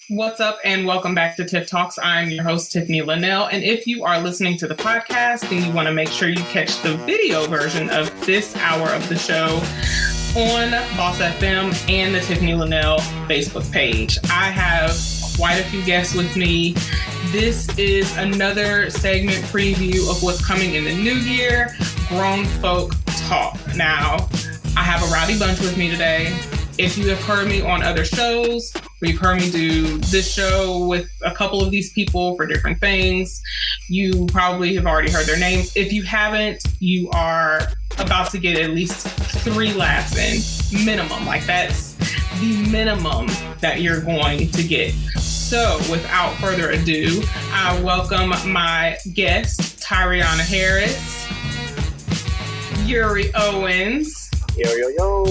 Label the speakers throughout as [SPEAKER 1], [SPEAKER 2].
[SPEAKER 1] What's up, and welcome back to Tiff Talks. I'm your host, Tiffanie Lanelle. And if you are listening to the podcast, then you want to make sure you catch the video version of this hour of the show on Boss FM and the Tiffanie Lanelle Facebook page. I have quite a few guests with me. This is another segment preview of what's coming in the new year, Grown Folk Talk. Now, I have a rowdy bunch with me today. If you have heard me on other shows, we've heard me do this show with a couple of these people for different things. You probably have already heard their names. If you haven't, you are about to get at least 3 laughs in, minimum. Like, that's the minimum that you're going to get. So without further ado, I welcome my guest, Tyriana Harris, Yuri Owens.
[SPEAKER 2] Yo, yo, yo.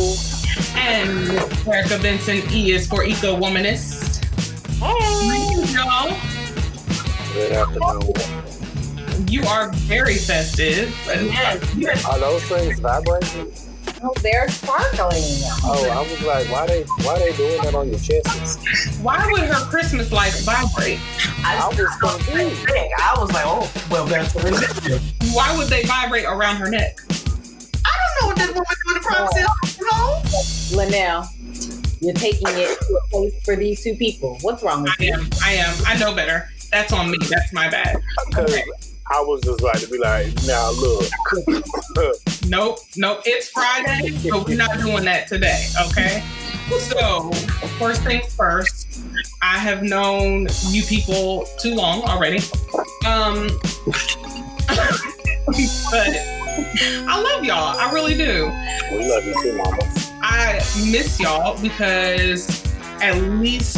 [SPEAKER 1] And Erica Benson, E is for Eco Womanist. Hey, y'all.
[SPEAKER 2] Good afternoon.
[SPEAKER 1] You are very festive.
[SPEAKER 3] Yes.
[SPEAKER 2] Are those things vibrating?
[SPEAKER 3] Oh, they're sparkling.
[SPEAKER 2] Oh, I was like, why they doing that on your chest?
[SPEAKER 1] Why would her Christmas lights vibrate?
[SPEAKER 2] I was confused.
[SPEAKER 3] I was like, oh, well, that's what it is.
[SPEAKER 1] Why would they vibrate around her neck?
[SPEAKER 3] I don't know what this woman doing the prom sale. Lanelle, you're taking it to a place for these 2 people. What's wrong with you?
[SPEAKER 1] I am. I know better. That's on me. That's my bad. Okay.
[SPEAKER 2] I was just like to be like, now look.
[SPEAKER 1] Nope. It's Friday, so we're not doing that today, okay? So, first things first, I have known you people too long already. But I love y'all. I really do.
[SPEAKER 2] We love you too, mama.
[SPEAKER 1] I miss y'all because at least...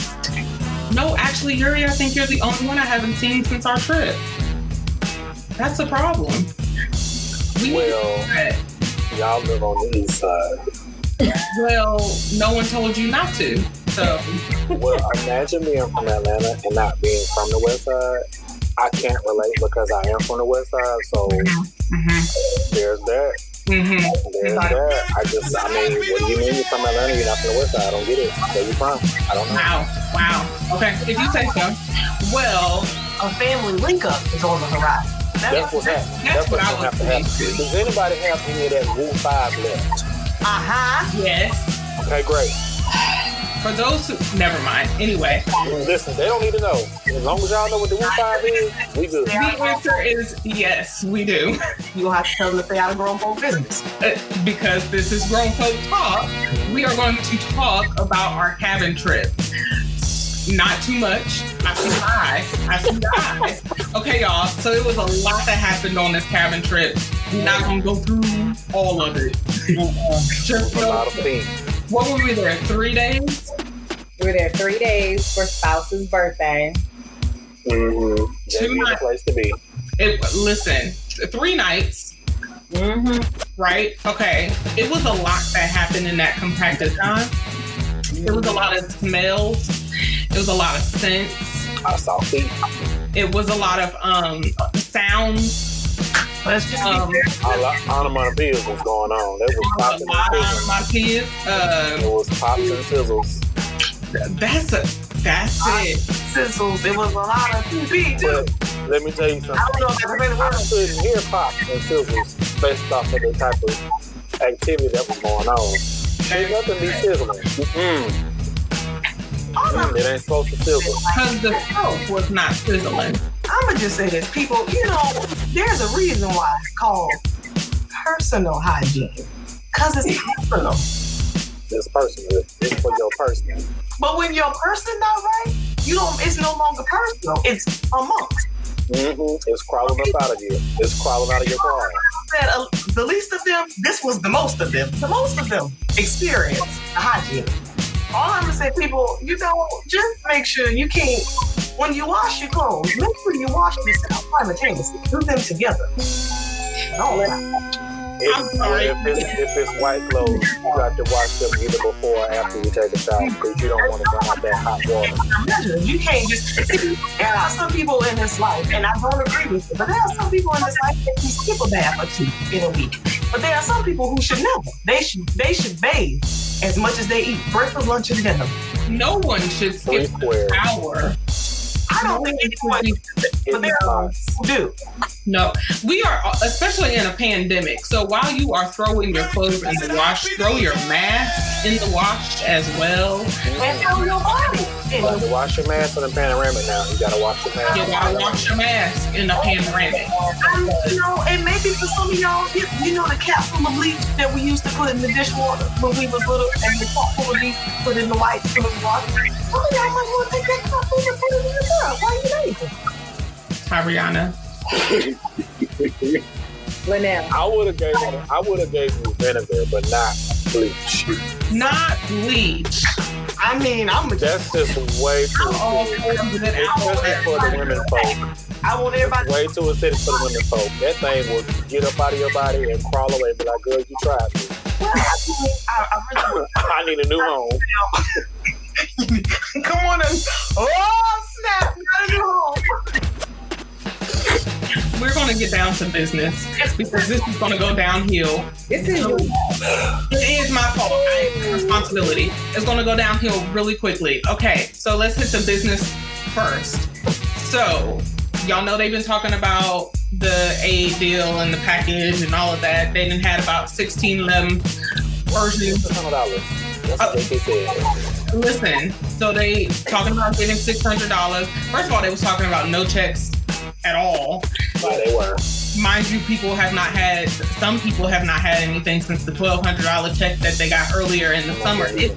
[SPEAKER 1] No, actually, Yuri, I think you're the only one I haven't seen since our trip. That's a problem.
[SPEAKER 2] Y'all live on the east side.
[SPEAKER 1] Well, no one told you not to. So.
[SPEAKER 2] Well, imagine being from Atlanta and not being from the west side. I can't relate because I am from the west side, so there's that. There's that. I mean, when you mean you're from Atlanta, you're not from the west side. I don't get it. Where you from? I don't know.
[SPEAKER 1] Wow. Okay, if you say so. Well,
[SPEAKER 3] a family link-up is on the horizon.
[SPEAKER 2] That's what's happening.
[SPEAKER 1] That's what I was
[SPEAKER 2] have to happen. Does anybody have any of that Wu 5 left?
[SPEAKER 1] Yes.
[SPEAKER 2] Okay, great.
[SPEAKER 1] For those who... Never mind. Anyway.
[SPEAKER 2] Listen, they don't need to know. As long as y'all know what the Wu 5 is, we good.
[SPEAKER 1] The answer is yes, we do.
[SPEAKER 3] You'll have to tell them to stay out of grown folk business.
[SPEAKER 1] Because this is Grown Folk Talk, we are going to talk about our cabin trip. Not too much. I see eyes. Okay, y'all. So it was a lot that happened on this cabin trip. We're not going to go through all of it. Just
[SPEAKER 2] a lot of things.
[SPEAKER 1] What were we there? 3 days?
[SPEAKER 3] We were there 3 days for spouse's birthday.
[SPEAKER 2] 2
[SPEAKER 1] nights.
[SPEAKER 2] Place to be.
[SPEAKER 1] Listen, 3 nights. Right? Okay. It was a lot that happened in that compacted time. There was a lot of smells. It was a lot of scents.
[SPEAKER 2] I saw feet.
[SPEAKER 1] It was a lot of sounds.
[SPEAKER 3] Let's just
[SPEAKER 2] onomatopoeias was going on. There was pops and sizzles. It was pops and sizzles.
[SPEAKER 1] That's it.
[SPEAKER 3] Sizzles. It was a lot of TV too.
[SPEAKER 2] But let me tell you something.
[SPEAKER 3] I don't know if
[SPEAKER 2] I couldn't hear pops and sizzles based off of the type of activity that was going on. Ain't nothing be sizzling. It ain't supposed to sizzle.
[SPEAKER 1] Because the soap was not sizzling.
[SPEAKER 3] I'm going to just say this. People, there's a reason why it's called personal hygiene. Because it's personal.
[SPEAKER 2] It's personal. It's for your person.
[SPEAKER 3] But when your person not right, it's no longer personal. It's amongst.
[SPEAKER 2] It's crawling up out of you. It's crawling out of your crawl.
[SPEAKER 3] The least of them, this was the most of them. The most of them experience the hygiene. All I'm gonna say, people, just make sure you can't, when you wash your clothes, make sure you wash yourself simultaneously. Do them together.
[SPEAKER 2] If it's white clothes, you got to wash them either before or after you take a shower because you don't want to burn out that hot water.
[SPEAKER 3] You can't just... There are some people in this life, and I don't agree with it, but there are some people in this life that can skip a bath or 2 in a week. But there are some people who should never. They should bathe as much as they eat breakfast, lunch, and dinner.
[SPEAKER 1] No one should skip the shower.
[SPEAKER 3] I don't think anyone, but there are who do.
[SPEAKER 1] No, we are, especially in a pandemic. So while you are throwing your clothes in the wash, throw your mask in the wash as well.
[SPEAKER 3] And throw your body.
[SPEAKER 2] You gotta wash your mask in the panoramic now. You gotta wash your mask.
[SPEAKER 1] You gotta wash your mask in the panoramic.
[SPEAKER 3] And maybe for some of y'all, you know the cap full of bleach that we used to put in the dishwater when we was little, and the cap full of bleach put in the white full of water. Some of y'all might want to take that cap full and put it in the tub. Why you lazy?
[SPEAKER 1] Tariana.
[SPEAKER 3] Lanelle.
[SPEAKER 2] I would have gave you vinegar, but not bleach.
[SPEAKER 1] Not bleach.
[SPEAKER 3] I mean,
[SPEAKER 2] that's just way too acidic for the women folk.
[SPEAKER 3] I want everybody.
[SPEAKER 2] Way too acidic for the women folk. That thing will get up out of your body and crawl away and be like, "Girl, you tried me."
[SPEAKER 3] Well, I really
[SPEAKER 2] I need a new home.
[SPEAKER 3] Come on and snap! Not a new home.
[SPEAKER 1] We're going to get down to business because this is going to go downhill.
[SPEAKER 3] It
[SPEAKER 1] is my fault. I have responsibility. It's going to go downhill really quickly. Okay, so let's hit the business first. So, y'all know they've been talking about the aid deal and the package and all of that. They done had about 16 of them versions.
[SPEAKER 2] That's what they said.
[SPEAKER 1] Listen, so they talking about giving $600. First of all, they was talking about no checks at all.
[SPEAKER 2] Well, they were.
[SPEAKER 1] Mind you, some people have not had anything since the $1,200 check that they got earlier in the summer. They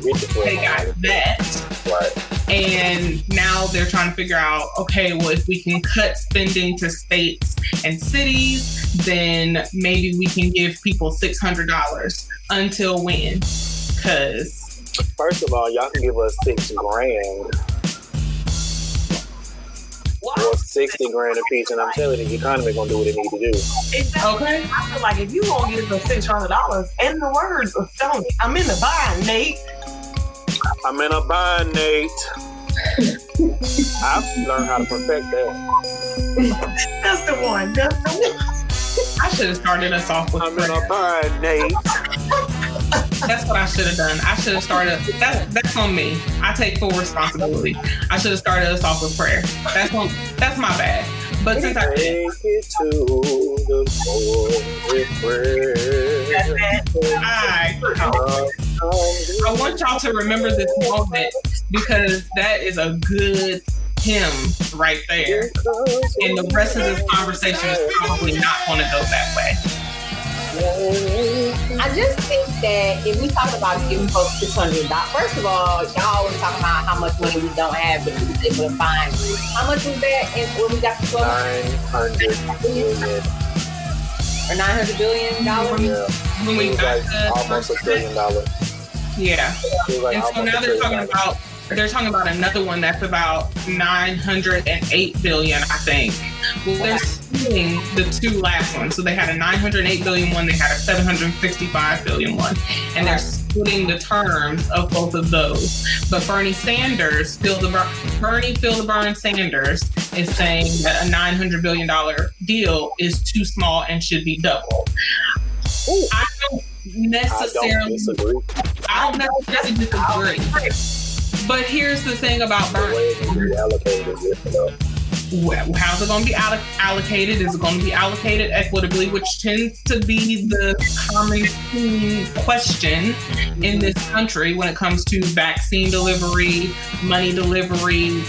[SPEAKER 1] got that.
[SPEAKER 2] Right.
[SPEAKER 1] And now they're trying to figure out, okay, well, if we can cut spending to states and cities, then maybe we can give people $600. Until when? Because
[SPEAKER 2] first of all, y'all can give us $6,000. Or 60 grand a piece, and I'm telling you, the economy gonna do what it need to do.
[SPEAKER 3] Exactly. Okay. I feel like if you gonna get the $600, and the words of Tony, I'm in the bind, Nate.
[SPEAKER 2] I'm in a bind, Nate. I've learned how to perfect that.
[SPEAKER 3] That's the one.
[SPEAKER 1] I should have started us off with
[SPEAKER 2] I'm in a bind, Nate.
[SPEAKER 1] That's what I should have done. I should have started. That's on me. I take full responsibility. I should have started us off with prayer. That's my bad. But since I did,
[SPEAKER 2] take it to the Lord with prayer.
[SPEAKER 1] I want y'all to remember this moment because that is a good hymn right there. And the rest of this conversation is probably not going to go that way.
[SPEAKER 4] I just think that if we talk about giving folks $600, first of all, y'all always talk about how much money we don't have, but we was able to find. How much was that when we got the
[SPEAKER 2] 900 billion.
[SPEAKER 4] Or $900 billion?
[SPEAKER 2] Yeah.
[SPEAKER 1] When we got
[SPEAKER 2] almost $1 billion.
[SPEAKER 1] Yeah. And so now they're talking about another one that's about 908 billion, I think. Well, they're splitting the two last ones. So they had a 908 billion one, they had a 765 billion one. And they're splitting the terms of both of those. But Bernie Sanders, Feel the Burn Sanders, is saying that a $900 billion deal is too small and should be doubled. I don't necessarily disagree. But here's the thing about Bernie. How's it going to be allocated? Is it going to be allocated equitably, which tends to be the common question in this country when it comes to vaccine delivery, money delivery,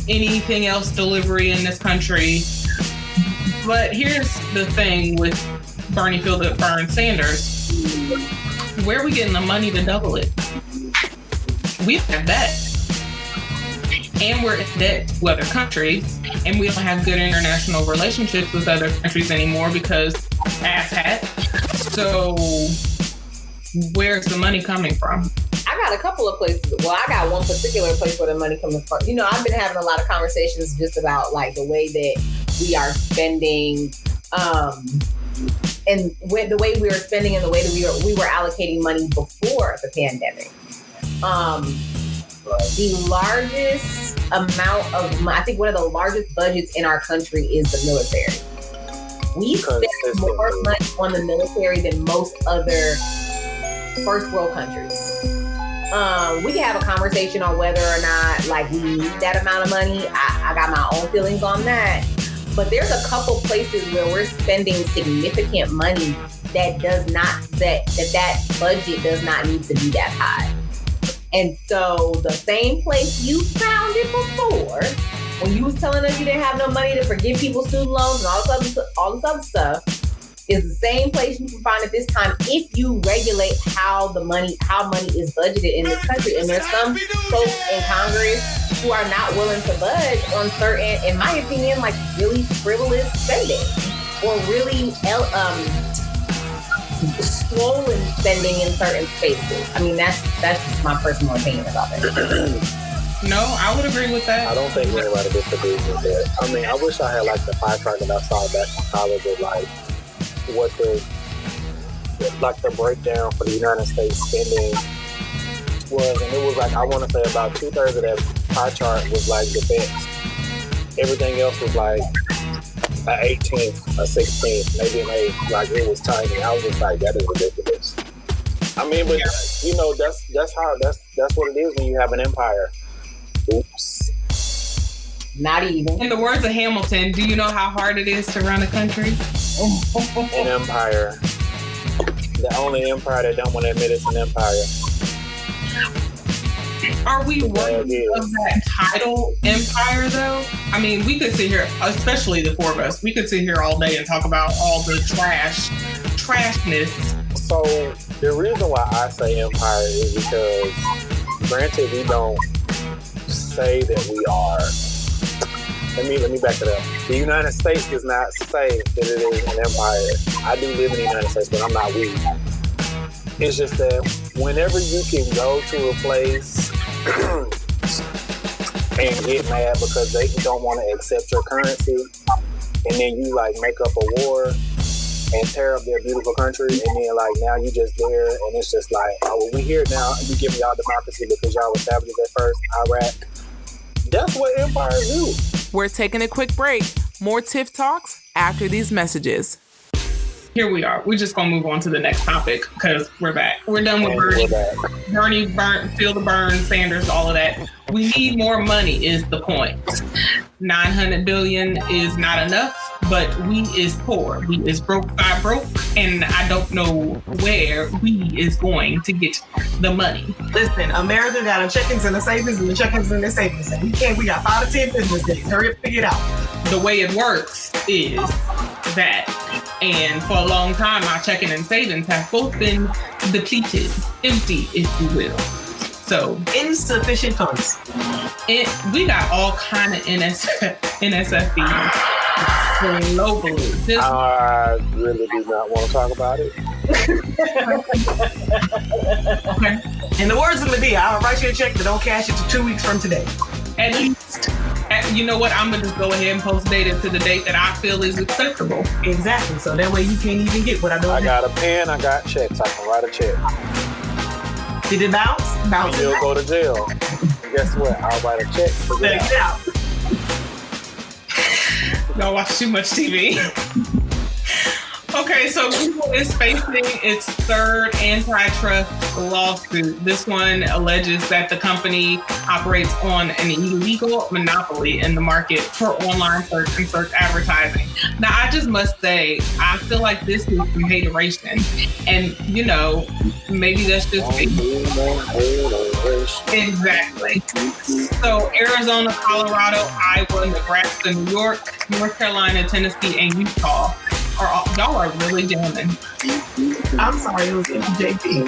[SPEAKER 1] anything else delivery in this country. But here's the thing with Bernie Feel the Burn Sanders. Where are we getting the money to double it? We have debt. And we're in debt to other countries. And we don't have good international relationships with other countries anymore because asshat. So where's the money coming from?
[SPEAKER 4] I got a couple of places. Well, I got one particular place where the money coming from. You know, I've been having a lot of conversations just about like the way that we are spending, and the way we were spending and the way that we were allocating money before the pandemic. The largest amount of, I think one of the largest budgets in our country is the military. We spend more money on the military than most other first world countries. We can have a conversation on whether or not like we need that amount of money. I got my own feelings on that. But there's a couple places where we're spending significant money that budget does not need to be that high. And so the same place you found it before, when you was telling us you didn't have no money to forgive people's student loans and all this other stuff, is the same place you can find it this time if you regulate how money is budgeted in this country. And there's some folks in Congress who are not willing to budge on certain, in my opinion, like really frivolous spending or really swollen spending in certain spaces. I mean, that's just my personal opinion about that.
[SPEAKER 1] No, I would agree with that.
[SPEAKER 2] I don't think anybody disagrees with that. I mean, I wish I had like the pie chart that I saw back in college of like what the breakdown for the United States spending was, and it was like I want to say about 2/3 of that pie chart was like defense. Everything else was like an 18th, a 16th, maybe an 8th. Like it was tiny. I was just like, that is ridiculous. I mean, but you know, that's what it is when you have an empire. Oops.
[SPEAKER 4] Not even.
[SPEAKER 1] In the words of Hamilton, do you know how hard it is to run a country?
[SPEAKER 2] An empire. The only empire that don't want to admit it's an empire.
[SPEAKER 1] Are we worthy of that title, empire, though? I mean, we could sit here, especially the four of us, we could sit here all day and talk about all the trashness.
[SPEAKER 2] So the reason why I say empire is because, granted, we don't say that we are. Let me back it up. The United States does not say that it is an empire. I do live in the United States, but I'm not we. It's just that whenever you can go to a place and get mad because they don't want to accept your currency, and then you like make up a war and tear up their beautiful country, and then like now you just there, and it's just like, oh, well, we here now, and we giving y'all democracy because y'all were savages at first, Iraq. That's what empires do.
[SPEAKER 5] We're taking a quick break. More Tiff Talks after these messages.
[SPEAKER 1] Here we are. We're just going to move on to the next topic because we're back. We're done with Bernie, feel the burn, Sanders, all of that. We need more money is the point. $900 billion is not enough, but we is poor. We is broke by broke, and I don't know where we is going to get the money.
[SPEAKER 3] Listen, America got a check-ins and a savings and the check-ins and the savings. And we got 5 to 10 business days. Hurry up, figure it out.
[SPEAKER 1] The way it works is that, and for a long time, our checking and savings have both been depleted, empty, if you will. So
[SPEAKER 3] insufficient funds.
[SPEAKER 1] We got all kind of NSFs globally.
[SPEAKER 2] I really do not want to talk about it.
[SPEAKER 1] Okay.
[SPEAKER 3] In the words of Medea, I'll write you a check, but don't cash it to 2 weeks from today.
[SPEAKER 1] At least. You know what? I'm going to just go ahead and post data to the date that I feel is acceptable.
[SPEAKER 3] Exactly. So that way you can't even get what I don't.
[SPEAKER 2] I got a pen. I got checks. I can write a check.
[SPEAKER 3] Did it bounce? Bounce.
[SPEAKER 2] You'll go to jail. Guess what? I'll write a check.
[SPEAKER 3] Better get out.
[SPEAKER 1] Y'all watch too much TV. Okay, so Google is facing its third antitrust lawsuit. This one alleges that the company operates on an illegal monopoly in the market for online search and search advertising. Now, I just must say, I feel like this is some hateration. And, you know, maybe that's just exactly. So Arizona, Colorado, Iowa, Nebraska, New York, North Carolina, Tennessee, and Utah y'all are really jamming.
[SPEAKER 3] I'm sorry, it was JP.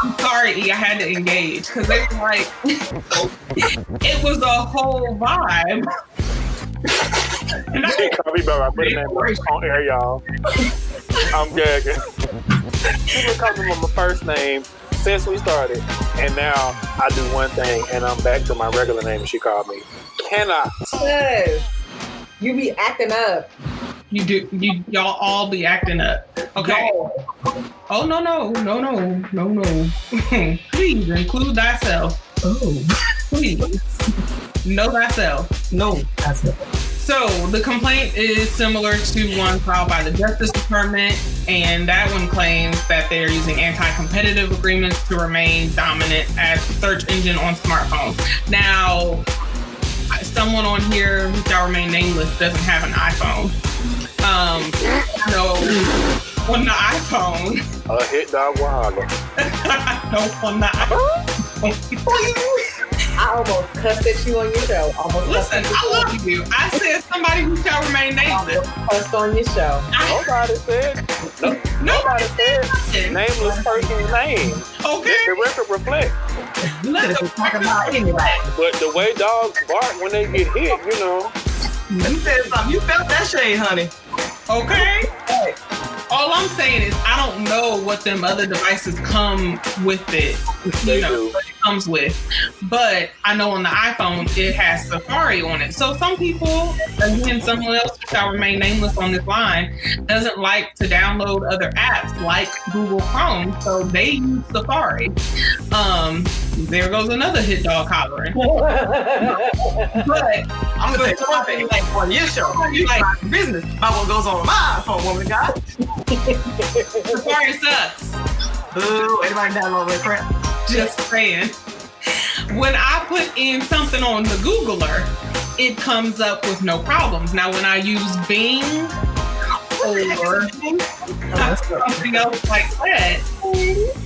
[SPEAKER 1] I'm sorry, I had to engage because they were like, it was a whole vibe.
[SPEAKER 2] She called me by my middle name on air, y'all. I'm gagging. She was calling me my first name since we started, and now I do one thing, and I'm back to my regular name. She called me. Cannot.
[SPEAKER 4] Yes. You be acting up.
[SPEAKER 1] You do. Y'all all be acting up. Okay.
[SPEAKER 4] No.
[SPEAKER 1] Oh, no. Please include thyself.
[SPEAKER 3] Oh.
[SPEAKER 1] Please. Know thyself.
[SPEAKER 3] No, that's it.
[SPEAKER 1] So the complaint is similar to one filed by the Justice Department, and that one claims that they are using anti-competitive agreements to remain dominant as the search engine on smartphones. Now, someone on here who shall remain nameless doesn't have an iPhone. On the iPhone.
[SPEAKER 2] A hit dog wahala.
[SPEAKER 1] No, on the iPhone.
[SPEAKER 4] I almost cussed at you on your show.
[SPEAKER 1] Listen, I love you. I said somebody who shall remain nameless.
[SPEAKER 4] Cussed on your show.
[SPEAKER 2] Nobody said. Nobody said nameless person's name.
[SPEAKER 1] Okay.
[SPEAKER 2] The record reflect.
[SPEAKER 3] Let us talk about anybody.
[SPEAKER 2] But the way dogs bark when they get hit, you know.
[SPEAKER 3] Let me tell you something. You felt that shade, honey.
[SPEAKER 1] Okay. All I'm saying is I don't know what them other devices come with it.
[SPEAKER 2] They do.
[SPEAKER 1] What it comes with. But I know on the iPhone it has Safari on it. So some people, again, someone else who shall remain nameless on this line, doesn't like to download other apps like Google Chrome. So they use Safari. There goes another hit dog hollering. But
[SPEAKER 3] I'm gonna say one thing like on your show. You like business about what goes on my iPhone, woman God.
[SPEAKER 1] Safari sucks.
[SPEAKER 3] Ooh, anybody download that crap?
[SPEAKER 1] Just saying. When I put in something on the Googler, it comes up with no problems. Now, when I use Bing or something else like that,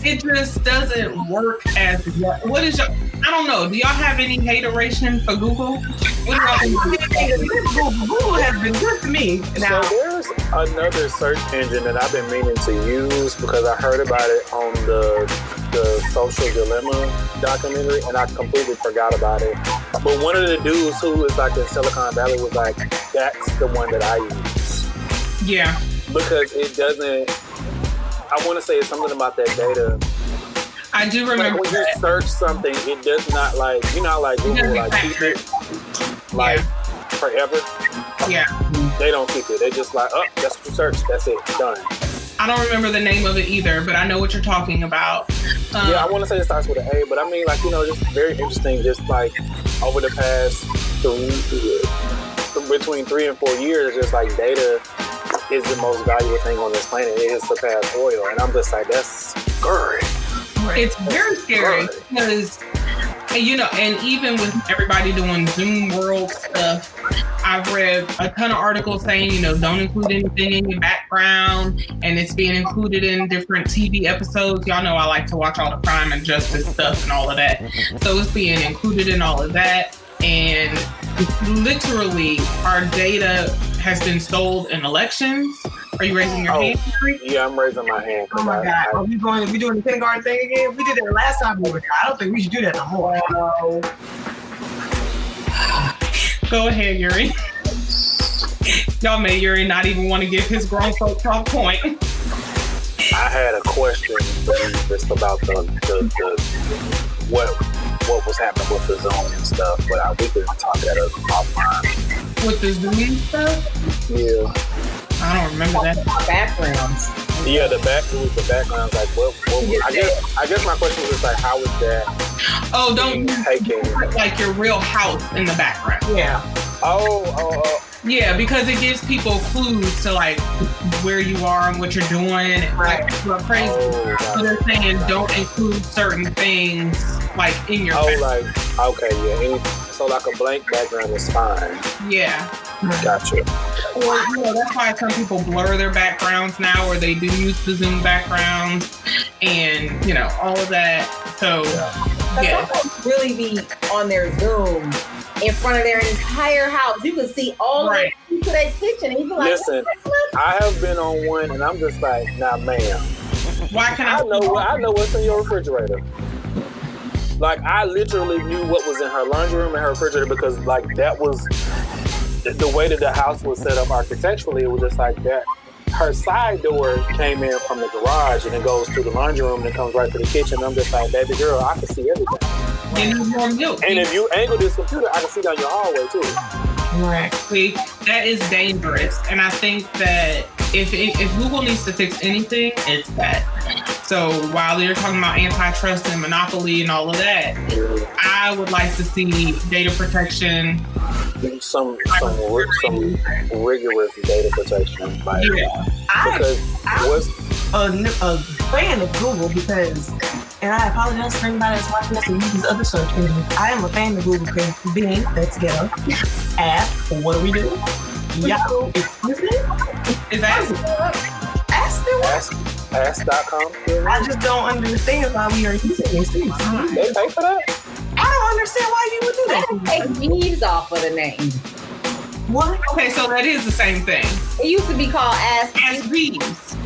[SPEAKER 1] it just doesn't work as well. What is your? I don't know. Do y'all have any hateration for Google? What do y'all think?
[SPEAKER 3] Google has been good to me. Now,
[SPEAKER 2] So there's another search engine that I've been meaning to use because I heard about it on the Social Dilemma documentary and I completely forgot about it. But one of the dudes who is like in Silicon Valley was like, that's the one that I use.
[SPEAKER 1] Yeah.
[SPEAKER 2] Because it doesn't, I want to say it's something about that data.
[SPEAKER 1] I do remember
[SPEAKER 2] Like when you search something, it does not like, you know, like Google like keep it like forever.
[SPEAKER 1] Yeah.
[SPEAKER 2] They don't keep it. They just like, oh, that's what you search. That's it. Done.
[SPEAKER 1] I don't remember the name of it either, but I know what you're talking about.
[SPEAKER 2] Yeah, I want to say it starts with an A, but I mean, like, you know, just very interesting. Just like over the past between 3 and 4 years, just like data is the most valuable thing on this planet. It has surpassed oil, and I'm just like, that's scary.
[SPEAKER 1] It's very scary because, you know, and even with everybody doing Zoom World stuff, I've read a ton of articles saying, you know, don't include anything in your background, and it's being included in different TV episodes. Y'all know I like to watch all the crime and justice stuff and all of that. So it's being included in all of that. And literally, our data has been sold in elections. Are you raising your hand?
[SPEAKER 2] Yeah, I'm raising my hand.
[SPEAKER 3] oh my God, are we doing the kindergarten thing again? We did that last time we were here. I don't think we should do that no more.
[SPEAKER 1] Go ahead, Yuri. Y'all made Yuri not even want to give his grown folk talk point.
[SPEAKER 2] I had a question just about the what was happening with the Zoom and stuff, but we could talk that offline.
[SPEAKER 1] With the Zoom stuff?
[SPEAKER 2] Yeah.
[SPEAKER 1] I don't remember that.
[SPEAKER 4] Backgrounds.
[SPEAKER 2] Yeah, the backgrounds. Like, what I guess my question was just like, how is that?
[SPEAKER 1] Oh, don't
[SPEAKER 2] taking
[SPEAKER 1] put like your real house in the background.
[SPEAKER 3] Yeah.
[SPEAKER 2] Oh.
[SPEAKER 1] Yeah, because it gives people clues to like where you are and what you're doing. Like people are crazy. So they're saying don't include certain things like in your background.
[SPEAKER 2] Like, okay, yeah. So like a blank background is fine.
[SPEAKER 1] Yeah.
[SPEAKER 2] Gotcha.
[SPEAKER 1] Or, you know, that's why some people blur their backgrounds now, or they do use the Zoom backgrounds and, you know, all of that. So, yeah.
[SPEAKER 4] Some really be on their Zoom in front of their entire house. You can see all the way to their kitchen. And you be like,
[SPEAKER 2] listen, I have been on one and I'm just like, nah, ma'am.
[SPEAKER 1] Why can
[SPEAKER 2] I know what's in your refrigerator. Like, I literally knew what was in her laundry room and her refrigerator because, like, that was the way that the house was set up architecturally. It was just like that. Her side door came in from the garage and it goes through the laundry room and it comes right to the kitchen. I'm just like, baby girl, I can see everything. And if you angle this computer, I can see down your hallway too.
[SPEAKER 1] Right. See, that is dangerous. And I think that if Google needs to fix anything, it's that. So while they're talking about antitrust and monopoly and all of that, I would like to see data protection.
[SPEAKER 2] Some rigorous data protection. Like, because
[SPEAKER 3] I'm a fan of Google because, and I apologize for anybody that's watching this and uses other search engines. I am a fan of Google because Bing, that's ghetto. Ask, what do we do? Yahoo, excuse me?
[SPEAKER 1] Is that
[SPEAKER 2] Ask.com?
[SPEAKER 3] I just don't understand why we are using these things.
[SPEAKER 2] They pay for that?
[SPEAKER 3] I don't understand why you would do that.
[SPEAKER 4] Take Jeeves off of the name.
[SPEAKER 3] What?
[SPEAKER 1] Okay, so that is the same thing.
[SPEAKER 4] It used to be called Ask
[SPEAKER 1] Jeeves.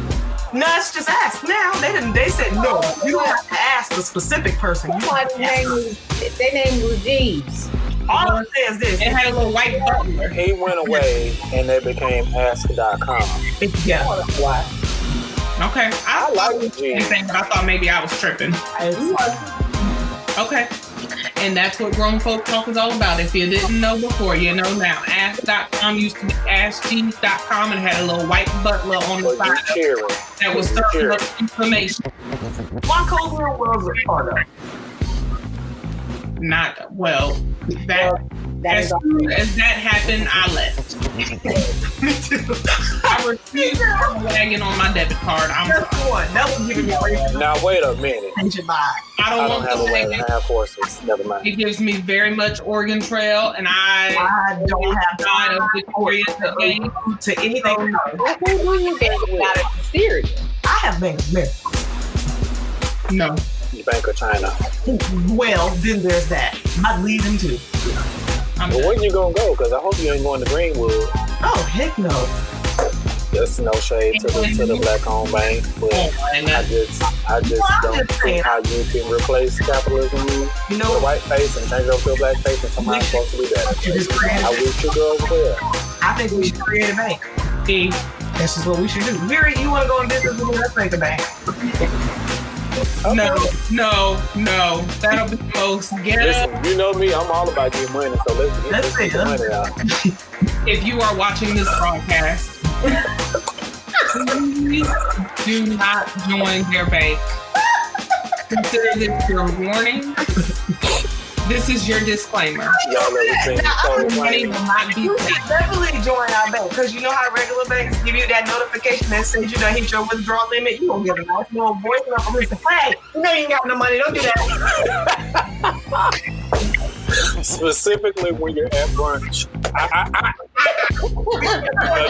[SPEAKER 3] No, it's just ask. Now they said no. You don't have to ask a specific person.
[SPEAKER 4] Their name was Jeeves.
[SPEAKER 3] All I'm saying is this.
[SPEAKER 1] It had a little white butler.
[SPEAKER 2] He went away and they became Ask.com.
[SPEAKER 3] Yeah.
[SPEAKER 4] Why?
[SPEAKER 1] Okay.
[SPEAKER 2] I like the Jeeves.
[SPEAKER 1] But I thought maybe I was tripping. Okay. And that's what grown folk talk is all about. If you didn't know before, you know now. Ask.com used to be AskJeeves.com and had a little white butler on the side that was serving up information.
[SPEAKER 3] One cold world was a part of.
[SPEAKER 1] Not well. As soon as that happened, I left.
[SPEAKER 3] Me too.
[SPEAKER 1] I refused to have a wagon on my debit card.
[SPEAKER 3] That was giving me a reason.
[SPEAKER 2] Now wait a minute.
[SPEAKER 3] Change your mind.
[SPEAKER 1] I don't
[SPEAKER 2] have a
[SPEAKER 1] want
[SPEAKER 2] wagon. I have horses. Never mind.
[SPEAKER 1] It gives me very much Oregon Trail, and I
[SPEAKER 3] don't have
[SPEAKER 1] time of Victoria
[SPEAKER 3] to anything.
[SPEAKER 4] Who do you think about it? Serious?
[SPEAKER 3] I have Bank of America.
[SPEAKER 1] No.
[SPEAKER 2] Bank of China.
[SPEAKER 3] Well, then there's that. I'd leave them too.
[SPEAKER 2] Well, where you gonna go? Because I hope you ain't going to Greenwood.
[SPEAKER 3] Oh, heck no.
[SPEAKER 2] There's no shade to the black-owned bank, but I just don't see how you can replace capitalism with a white face and change it over to a black face, and somehow it's supposed to be better. I wish you go over there.
[SPEAKER 3] I think we should create a bank.
[SPEAKER 1] See,
[SPEAKER 3] this is what we should do. Mary, you want to go in business with me? Let's make a bank.
[SPEAKER 1] Okay. No. That'll be the most ghetto.
[SPEAKER 2] Listen, you know me, I'm all about getting money, so let's get the money out.
[SPEAKER 1] If you are watching this broadcast, please do not join their bank. Consider this your warning. This is your disclaimer.
[SPEAKER 2] Y'all everything
[SPEAKER 1] money will not be
[SPEAKER 3] definitely join our bank, because you know how regular banks give you that notification that says you done hit your withdrawal limit. You gonna get a nice little voice note from Mr. Hey, you know you ain't got no money. Don't do that.
[SPEAKER 2] Specifically when you're at brunch.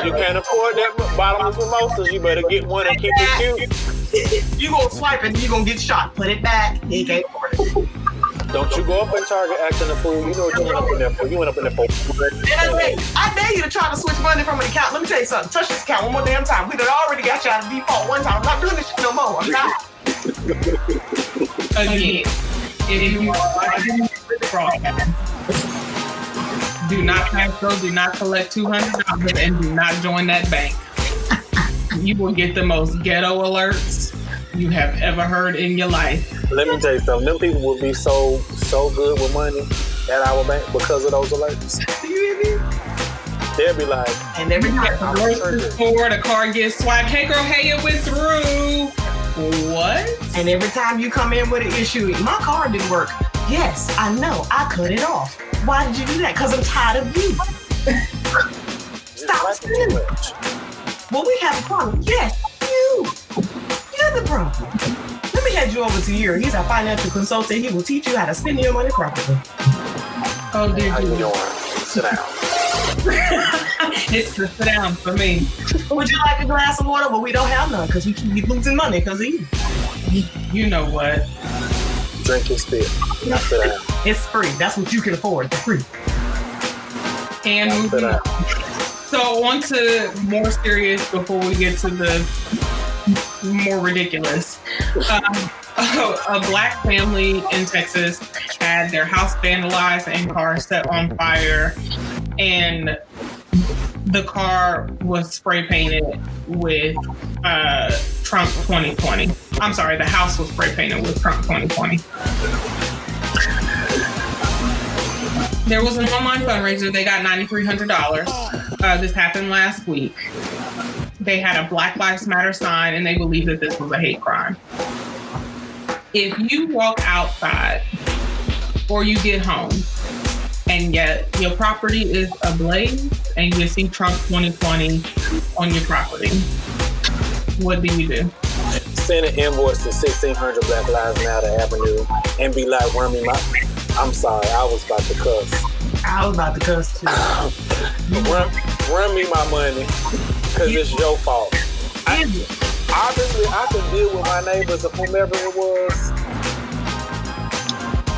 [SPEAKER 2] You can't afford that bottomless mimosas. You better get one and keep it cute.
[SPEAKER 3] You gonna swipe and you gonna get shot. Put it back. You can't afford it.
[SPEAKER 2] Don't you go up in Target acting a fool. You know what you went up in there for. You went up in there for.
[SPEAKER 3] I dare you to try to switch money from an account. Let me tell you something. Touch this account one more damn time. We done already got you out of default one time. I'm not doing this shit no more. I'm not.
[SPEAKER 1] Again, if you are watching this broadcast, do not transfer, do not collect $200, and do not join that bank. You will get the most ghetto alerts you have ever heard in your life.
[SPEAKER 2] Let me tell you something. Them people will be so good with money at our bank because of those alerts.
[SPEAKER 3] You hear me?
[SPEAKER 2] They'll be like,
[SPEAKER 3] and every time
[SPEAKER 1] the grocery store, the car gets swiped. Hey girl, hey, it went through. What?
[SPEAKER 3] And every time you come in with an issue, my car didn't work. Yes, I know. I cut it off. Why did you do that? Because I'm tired of you. Stop spending it. Well, we have a problem. Yes, you're the problem. Let me head you over to Yuri. He's a financial consultant. He will teach you how to spend your money properly.
[SPEAKER 1] Oh, dear.
[SPEAKER 2] How you doing? Sit down.
[SPEAKER 1] It's the sit down for me.
[SPEAKER 3] Would you like a glass of water? Well, we don't have none because we keep losing money because of you.
[SPEAKER 1] You know what?
[SPEAKER 2] Drink your spit. Now sit down.
[SPEAKER 3] It's free. That's what you can afford. It's free.
[SPEAKER 1] And moving on. So on to more serious before we get to the more ridiculous. A black family in Texas had their house vandalized and car set on fire, and the car was spray painted with Trump 2020. I'm sorry, the house was spray painted with Trump 2020. There was an online fundraiser. They got $9,300. This happened last week. They had a Black Lives Matter sign, and they believe that this was a hate crime. if you walk outside or you get home and yet your property is ablaze and you see Trump 2020 on your property, what do you do?
[SPEAKER 2] Send an invoice to 1600 Black Lives Matter Avenue and be like, run me my... I'm sorry, I was about to cuss.
[SPEAKER 3] I was about to cuss too.
[SPEAKER 2] Run me my money, because it's your fault. Obviously, I can deal with my neighbors or whomever it was,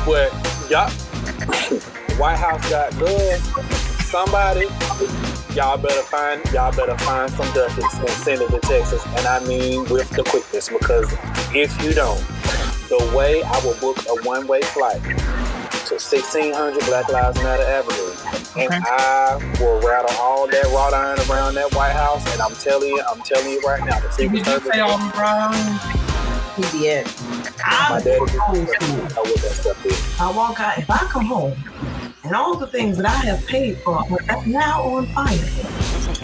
[SPEAKER 2] but y'all, White House got good. Somebody, y'all better find some ducats and send it to Texas, and I mean with the quickness, because if you don't, the way I will book a one-way flight to 1600 Black Lives Matter Avenue, and I will rattle all that wrought iron around that White House, and I'm telling you right now, the Secret Service.
[SPEAKER 4] He did.
[SPEAKER 2] My daddy did that stuff is.
[SPEAKER 3] I walk out, if I come home and all the things that I have paid for are now on fire,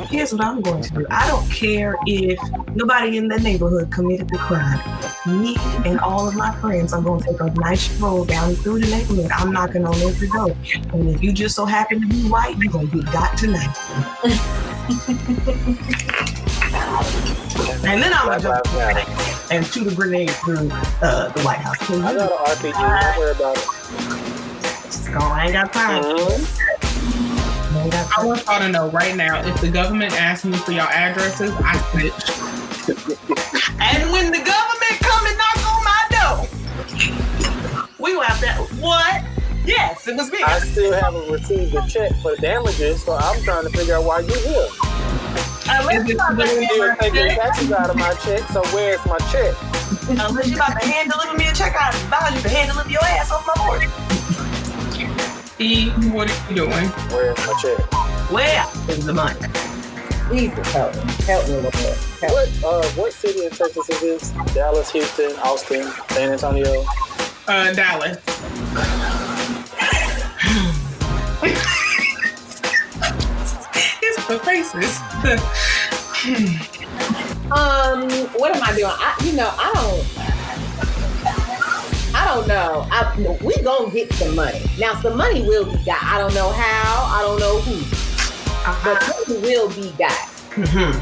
[SPEAKER 3] here's what I'm going to do. I don't care if nobody in the neighborhood committed the crime. Me and all of my friends are going to take a nice stroll down through the neighborhood. I'm knocking on every door. And if you just so happen to be white, you're going to get got tonight. And then I'm going to jump and shoot a grenade through the White House.
[SPEAKER 2] I got an RPG. Don't worry about it.
[SPEAKER 3] I ain't got time.
[SPEAKER 1] I want y'all to know right now, if the government asks me for your addresses, I snitch.
[SPEAKER 3] And when the government come and knock on my door, we will have that. What? Yes, it was me.
[SPEAKER 2] I still haven't received a check for the damages, so I'm trying to figure out why you're here.
[SPEAKER 3] Unless you're about
[SPEAKER 2] You're taking taxes out of my check, so where's my check?
[SPEAKER 3] Unless you're about to hand deliver me a check, I advise you to hand deliver your ass off my board.
[SPEAKER 1] E, what are you doing?
[SPEAKER 2] Where's my check?
[SPEAKER 3] Where is the money?
[SPEAKER 4] Jesus, help me a little bit.
[SPEAKER 2] What city in Texas is this? Dallas, Houston, Austin, San Antonio?
[SPEAKER 1] Dallas. It's the faces.
[SPEAKER 4] What am I doing? I don't know. We gonna get some money. Now, some money will be got. I don't know how. I don't know who. But money will be got.
[SPEAKER 3] Mm-hmm.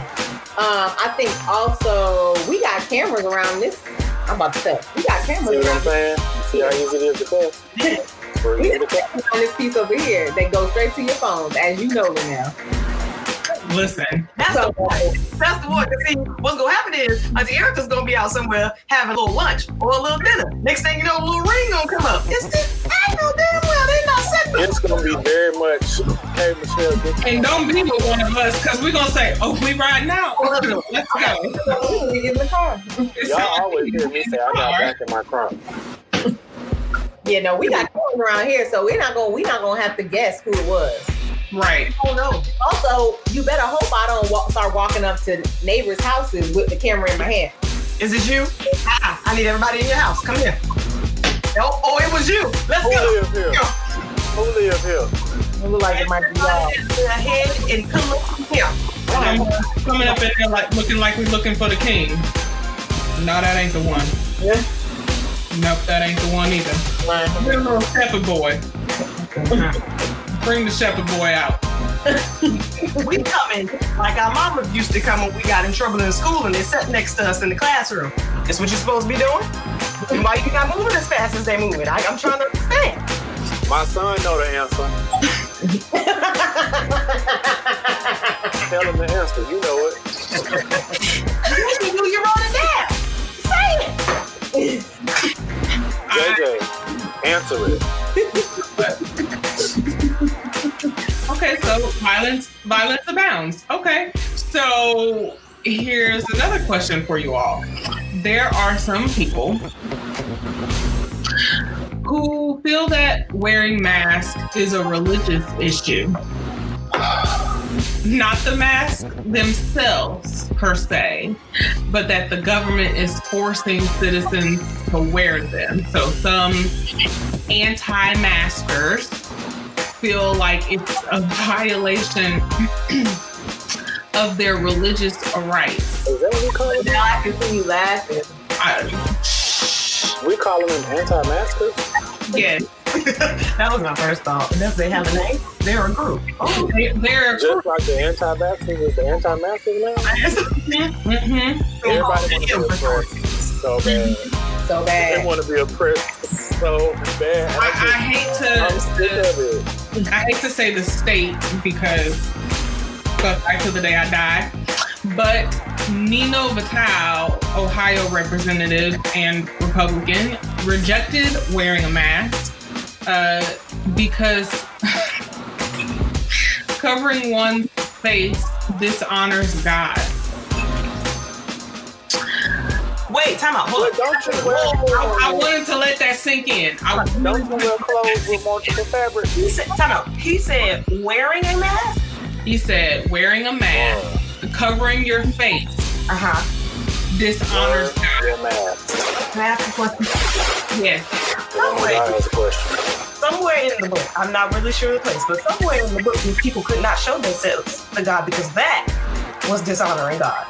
[SPEAKER 4] I think also we got cameras around this. I'm about to say we got cameras.
[SPEAKER 2] See what I'm saying? See how easy it is to test?
[SPEAKER 4] We got cameras on this piece over here. They go straight to your phones, as you know now.
[SPEAKER 1] Listen.
[SPEAKER 3] That's the point. That's the point. See, what's going to happen is Auntie Erica's going to be out somewhere having a little lunch or a little dinner. Next thing you know, a little ring going to come up. I know damn well they not setting
[SPEAKER 2] It's going to be very much, hey, Michelle.
[SPEAKER 1] And don't be with one of us, because we're going to say, oh, we riding out. Let's go.
[SPEAKER 4] We get in the car.
[SPEAKER 2] Y'all always hear me say, I got back in my trunk.
[SPEAKER 4] Yeah, no, we got cameras around here, so we're not gonna have to guess who it was.
[SPEAKER 1] Right.
[SPEAKER 3] Oh, no.
[SPEAKER 4] Also, you better hope I don't start walking up to neighbors' houses with the camera in my hand.
[SPEAKER 3] Is it you? I need everybody in your house. Come here. Oh, it was you. Let's
[SPEAKER 2] Who
[SPEAKER 3] go.
[SPEAKER 2] live here? Who live here?
[SPEAKER 4] It look like it might be y'all.
[SPEAKER 3] Ahead and come up here.
[SPEAKER 1] Coming up in there looking like we're looking for the king. No, that ain't the one.
[SPEAKER 4] Yeah.
[SPEAKER 1] Nope, that ain't the one either. Bring the little shepherd boy. Bring the shepherd boy out.
[SPEAKER 3] We coming like our mama used to come when we got in trouble in school and they sat next to us in the classroom. That's what you're supposed to be doing? And why you not moving as fast as they moving? I'm trying to understand.
[SPEAKER 2] My son know the answer. Tell him the answer. You know it.
[SPEAKER 3] You wrote it down. Say it.
[SPEAKER 2] JJ, answer it.
[SPEAKER 1] Okay, so violence abounds. Okay, so here's another question for you all. There are some people who feel that wearing masks is a religious issue. Not the mask themselves per se, but that the government is forcing citizens to wear them. So some anti-maskers feel like it's a violation of their religious rights.
[SPEAKER 2] Is that what you call it?
[SPEAKER 4] Now I can see you laughing.
[SPEAKER 2] We calling them anti-maskers?
[SPEAKER 1] Yes.
[SPEAKER 3] That was my first thought. Unless they have a name, they're a group. Oh,
[SPEAKER 1] They're
[SPEAKER 2] just like the anti-vaxxers is the anti-maskers now. Everybody wants to be oppressed so bad.
[SPEAKER 4] So bad.
[SPEAKER 2] They want to be oppressed so bad.
[SPEAKER 1] I
[SPEAKER 2] I'm sick of it.
[SPEAKER 1] I hate to say the state because goes back to the day I died. But Nino Vital, Ohio representative and Republican, rejected wearing a mask because covering one's face dishonors God.
[SPEAKER 3] Wait, time out. Hold on.
[SPEAKER 2] Don't you wear
[SPEAKER 1] I wanted to let that sink in.
[SPEAKER 2] Don't you wear clothes with multiple fabric?
[SPEAKER 3] He said, time out. He said wearing a mask?
[SPEAKER 1] He said wearing a mask, covering your face, dishonors God.
[SPEAKER 2] Your mask.
[SPEAKER 3] Can I ask a question?
[SPEAKER 1] Yes.
[SPEAKER 3] Somewhere in the book, I'm not really sure the place, but somewhere in the book, these people could not show themselves to God because that was dishonoring God.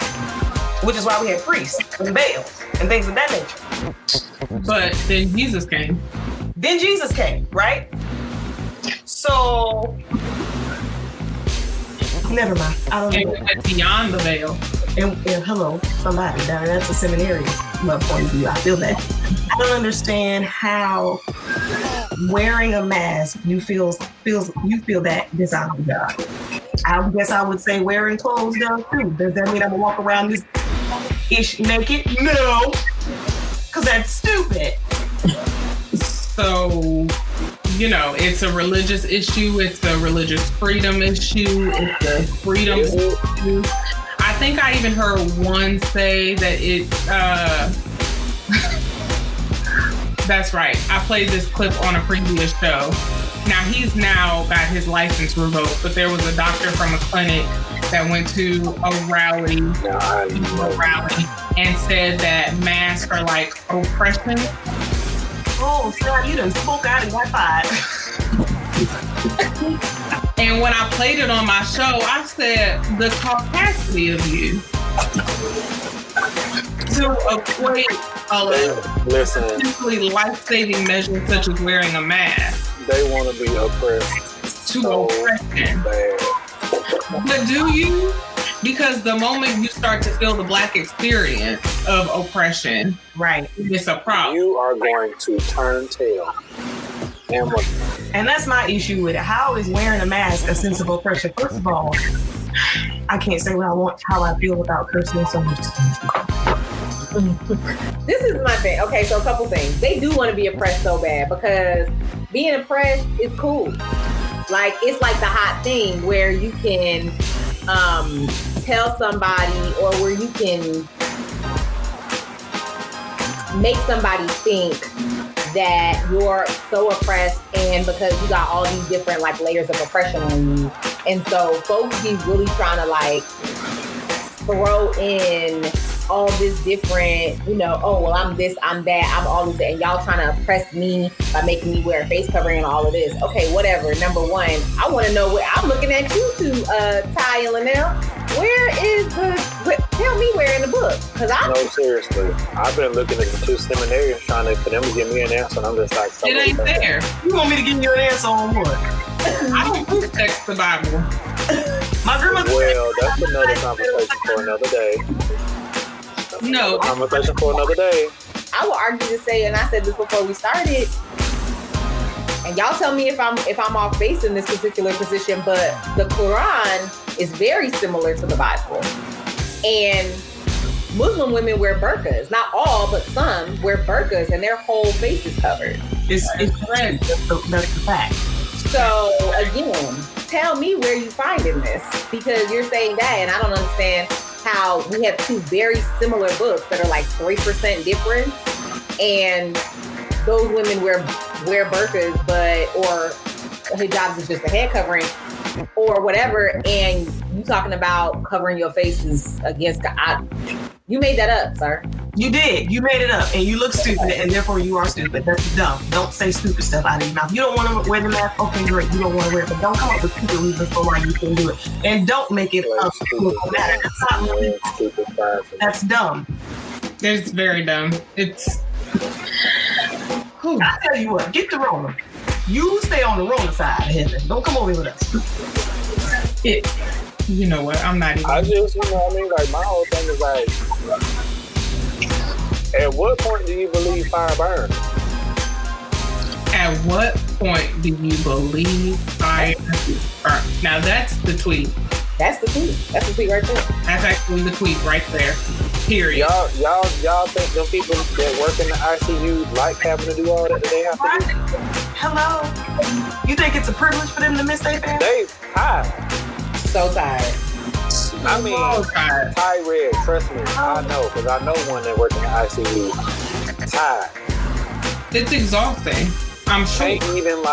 [SPEAKER 3] Which is why we had priests and Baals and things of that nature.
[SPEAKER 1] But then Jesus came.
[SPEAKER 3] Then Jesus came, right? So, never mind. I don't
[SPEAKER 1] And
[SPEAKER 3] know.
[SPEAKER 1] we went beyond the veil.
[SPEAKER 3] And hello, somebody. That's a seminary point of view. I feel that. I don't understand how wearing a mask you feel that dishonors God. I guess I would say wearing clothes does too. Does that mean I'm gonna walk around this ish naked? No, because that's stupid.
[SPEAKER 1] So, you know, it's a religious issue. It's a religious freedom issue. It's a freedom issue. I think I even heard one say that it, that's right. I played this clip on a previous show. Now, he's now got his license revoked, but there was a doctor from a clinic that went to a rally and said that masks are like oppression.
[SPEAKER 3] Oh, Sarah, you done spoke out and got fired.
[SPEAKER 1] And when I played it on my show, I said the capacity of you to equate potentially life-saving measures such as wearing a mask.
[SPEAKER 2] They want to be oppressed.
[SPEAKER 1] To oppression.
[SPEAKER 2] Bad.
[SPEAKER 1] But do you? Because the moment you start to feel the Black experience of oppression,
[SPEAKER 3] Right,
[SPEAKER 1] it's a problem.
[SPEAKER 2] You are going to turn tail.
[SPEAKER 3] and that's my issue with it. How is wearing a mask a sense of oppression? First of all, I can't say what I want, how I feel without cursing so much.
[SPEAKER 4] This is my thing. Okay, so a couple things. They do want to be oppressed so bad because being oppressed is cool. Like, it's like the hot thing where you can tell somebody or where you can make somebody think that you're so oppressed and because you got all these different like layers of oppression on you. And so folks be really trying to like throw in all this different, you know, oh, well, I'm this, I'm that, I'm all this, and y'all trying to oppress me by making me wear a face covering and all of this. Okay, whatever. Number one, I want to know where, I'm looking at you two, Ty and Lanelle. Tell me where in the book.
[SPEAKER 2] No, seriously. I've been looking at the two seminarians trying for them to give me an answer, and I'm just like,
[SPEAKER 1] It ain't there.
[SPEAKER 3] You want me to give you an answer on what?
[SPEAKER 1] I don't proof text the Bible.
[SPEAKER 3] My grandmother.
[SPEAKER 2] Well, that's another conversation for another day.
[SPEAKER 1] No.
[SPEAKER 2] Conversation for another day.
[SPEAKER 4] I will argue to say, and I said this before we started, and y'all tell me if I'm off base in this particular position, but the Quran is very similar to the Bible. And Muslim women wear burqas. Not all, but some wear burqas and their whole face is covered.
[SPEAKER 3] It's correct. That's the fact.
[SPEAKER 4] So again, tell me where you find in this, because you're saying that, and I don't understand how we have two very similar books that are like 3% difference, and those women wear burqas, or hijabs is just a head covering, or whatever, and you talking about covering your faces against God. You made that up, sir.
[SPEAKER 3] You did. You made it up, and you look stupid, and therefore you are stupid. That's dumb. Don't say stupid stuff out of your mouth. You don't want to wear the mask. Okay, great. You don't want to wear it, but don't come up with stupid reasons for why you can do it, and don't make it up. That's not. That's dumb.
[SPEAKER 1] It's very dumb.
[SPEAKER 3] I tell you what, get the Rona. You stay on the Rona side of heaven. Don't come over here with us.
[SPEAKER 1] You know what? I'm not even.
[SPEAKER 2] I just, like my whole thing is like, at what point do you believe fire burns?
[SPEAKER 1] At what point do you believe fire burns? Now that's the tweet.
[SPEAKER 4] That's the tweet. That's the tweet right there.
[SPEAKER 1] That's actually the tweet right there. Period.
[SPEAKER 2] Y'all think them people that work in the ICU like having to do all that they have to do?
[SPEAKER 3] Hello? You think it's a privilege for them to miss their family?
[SPEAKER 2] They tired.
[SPEAKER 4] So tired.
[SPEAKER 2] I mean, tired, trust me. I know, because I know one that works in the ICU. Tired.
[SPEAKER 1] It's exhausting. I'm sure.
[SPEAKER 2] Can't even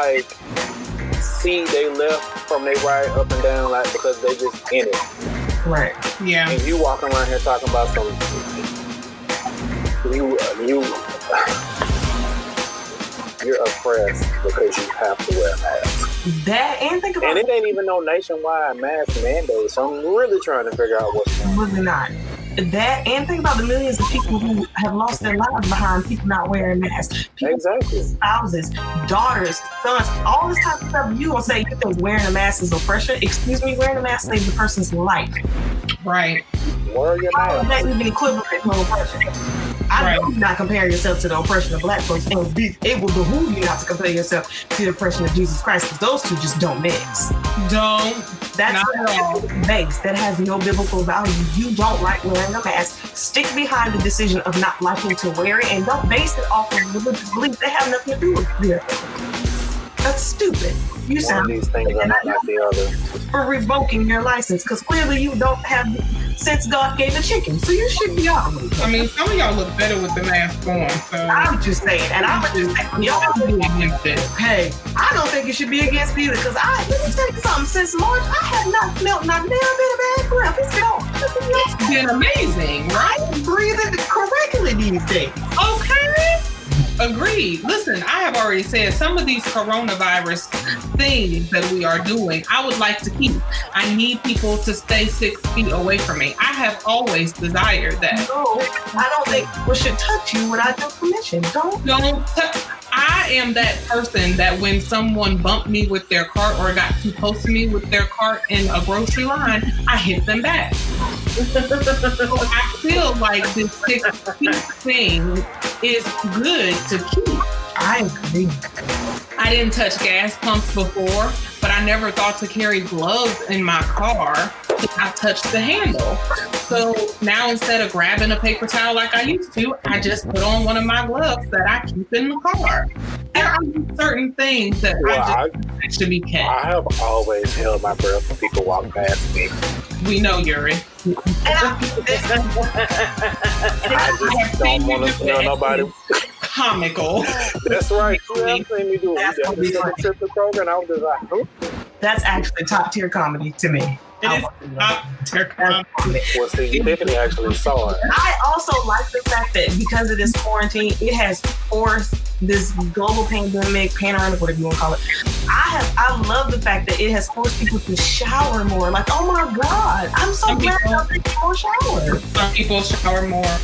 [SPEAKER 2] see they left from their right up and down because they just in it.
[SPEAKER 3] Right.
[SPEAKER 1] Yeah.
[SPEAKER 2] And you walking around here talking about some you're oppressed because you have to wear a mask.
[SPEAKER 3] That and think about
[SPEAKER 2] it ain't even no nationwide mask mandate, so I'm really trying to figure out what's going on.
[SPEAKER 3] Really not. That and think about the millions of people who have lost their lives behind people not wearing masks. People,
[SPEAKER 2] exactly.
[SPEAKER 3] Spouses, daughters, sons, all this type of stuff. You gonna say you think wearing a mask is oppression? Excuse me, wearing a mask saves the person's life.
[SPEAKER 1] Right.
[SPEAKER 2] Wear your mask.
[SPEAKER 3] How is that even equivalent to oppression? I know you not compare yourself to the oppression of Black folks. It will behoove you not to compare yourself to the oppression of Jesus Christ, because those two just don't mix. That's a base that has no biblical value. You don't like wearing a mask. Stick behind the decision of not liking to wear it, and don't base it off of religious beliefs. They have nothing to do with it. That's stupid. You
[SPEAKER 2] One of these things are not like the other.
[SPEAKER 3] For revoking your license, because clearly you don't have since God gave the chicken, so you should be off.
[SPEAKER 1] I mean, some of y'all look better with the mask on. So
[SPEAKER 3] I'm just saying, and I'm just saying, y'all do against it. Hey, I don't think it should be against either, because let me tell you something. Since March, I have not smelled not now bit of bad breath. It's
[SPEAKER 1] been amazing, right?
[SPEAKER 3] Breathing correctly these days.
[SPEAKER 1] Okay. Agreed. Listen, I have already said some of these coronavirus things that we are doing, I would like to keep. I need people to stay 6 feet away from me. I have always desired that.
[SPEAKER 3] No, I don't think we should touch you without your permission. Don't touch.
[SPEAKER 1] I am that person that when someone bumped me with their cart or got too close to me with their cart in a grocery line, I hit them back. So I feel like this 6 feet thing is good to keep.
[SPEAKER 3] I agree.
[SPEAKER 1] I didn't touch gas pumps before, but I never thought to carry gloves in my car. I touched the handle. So now instead of grabbing a paper towel like I used to, I just put on one of my gloves that I keep in the car. There are certain things that should be kept.
[SPEAKER 2] I have always held my breath when people walk past me.
[SPEAKER 1] We know, Yuri.
[SPEAKER 2] I just don't want to tell nobody.
[SPEAKER 1] Comical.
[SPEAKER 2] That's right. You seen me do it. And I was just like,
[SPEAKER 3] That's actually top tier comedy to me.
[SPEAKER 1] It is top tier comedy.
[SPEAKER 2] Well, see, Tiffany actually saw it.
[SPEAKER 3] I also like the fact that because of this quarantine, it has forced this global pandemic, panoramic, whatever you want to call it. I love the fact that it has forced people to shower more. Like, oh my God, I'm so glad y'all taking more showers.
[SPEAKER 1] Some people shower more.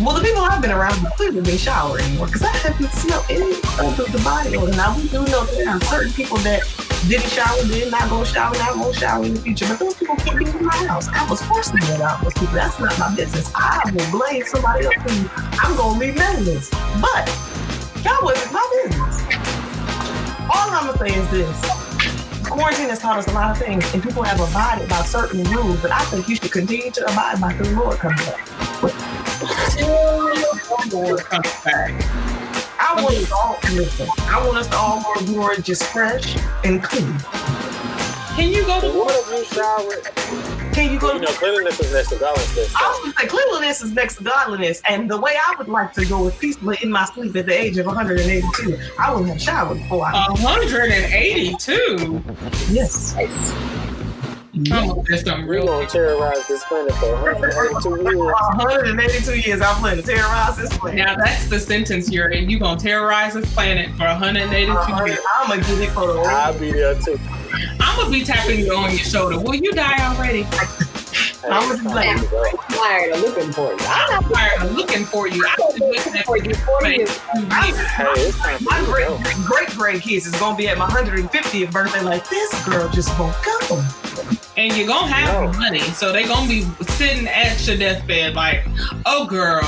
[SPEAKER 3] Well, the people I've been around have clearly been showering more because I haven't smelled any of the body odor. Now, we do know that there are certain people that didn't shower, did not go shower, not going to shower in the future. But those people can't be in my house. I was forced to get out those people. That's not my business. I will blame somebody else and I'm going to leave evidence. But that wasn't my business. All I'm going to say is this. Quarantine has taught us a lot of things, and people have abided by certain rules, but I think you should continue to abide by the Lord comes back.
[SPEAKER 1] Lord comes back.
[SPEAKER 3] I want us to all go to glory just fresh and clean.
[SPEAKER 1] Can you go to
[SPEAKER 2] what if you showered?
[SPEAKER 3] Can you go to
[SPEAKER 2] cleanliness is next to godliness.
[SPEAKER 3] I was going to say cleanliness is next to godliness, and the way I would like to go is peacefully in my sleep at the age of 182. I will have showered before I
[SPEAKER 1] 182?
[SPEAKER 3] Yes.
[SPEAKER 1] There's some real
[SPEAKER 2] gonna terrorize this planet for 182 years.
[SPEAKER 3] 182 years, I'm planning to terrorize this planet.
[SPEAKER 1] Now that's the sentence you're in. You're gonna terrorize this planet for 182 years.
[SPEAKER 3] I'm gonna get it for the
[SPEAKER 2] I'll be there too.
[SPEAKER 1] I'm gonna be tapping you on your shoulder. Will you die already?
[SPEAKER 3] I was like,
[SPEAKER 4] I'm tired of looking for you. I'm not
[SPEAKER 1] tired of looking for you. I've been looking for you for years.
[SPEAKER 3] My great kids is gonna be at my 150th birthday. Like, this girl just woke up.
[SPEAKER 1] And you're gonna have money, so they're gonna be sitting at your deathbed like, oh girl.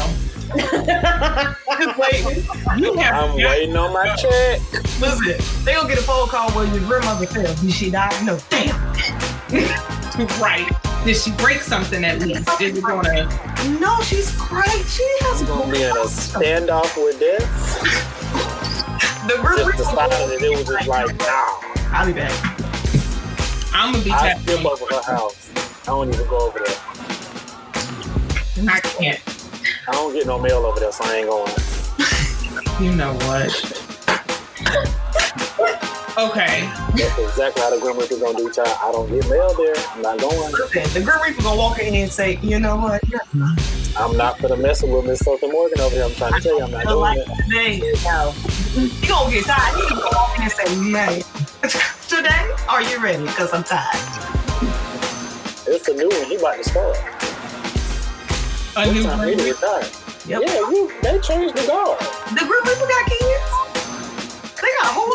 [SPEAKER 3] Just waiting.
[SPEAKER 2] I'm waiting on my check.
[SPEAKER 3] Listen, they gonna get a phone call when your grandmother fell. Did she die? No, damn.
[SPEAKER 1] Right. Did she break something at least? Is it gonna?
[SPEAKER 3] No, she's great. She has
[SPEAKER 2] gonna be in a standoff with death.
[SPEAKER 3] The group
[SPEAKER 2] just decided that it was just like, nah.
[SPEAKER 3] I'll be back.
[SPEAKER 1] I'm gonna be
[SPEAKER 2] I skip over her house. I don't even go over there.
[SPEAKER 1] I can't.
[SPEAKER 2] I don't get no mail over there, so I ain't going.
[SPEAKER 1] You know what? Okay.
[SPEAKER 2] That's exactly how the Grim Reaper gonna do, child. I don't get mail there. I'm not going.
[SPEAKER 3] The Grim Reaper gonna walk in and say, you know what?
[SPEAKER 2] I'm not gonna mess with Miss Sophie Morgan over here. I'm trying to tell you, I'm not doing it.
[SPEAKER 3] Today, you gonna get tired. You gonna walk in and say, man, today, are you ready? Because I'm tired.
[SPEAKER 2] It's a new one. He about to start.
[SPEAKER 1] A new
[SPEAKER 2] time
[SPEAKER 1] Grim
[SPEAKER 2] to
[SPEAKER 1] Reaper?
[SPEAKER 2] retire.
[SPEAKER 3] Yep.
[SPEAKER 2] Yeah, they changed the guard.
[SPEAKER 3] The Grim Reaper got kids. They got a whole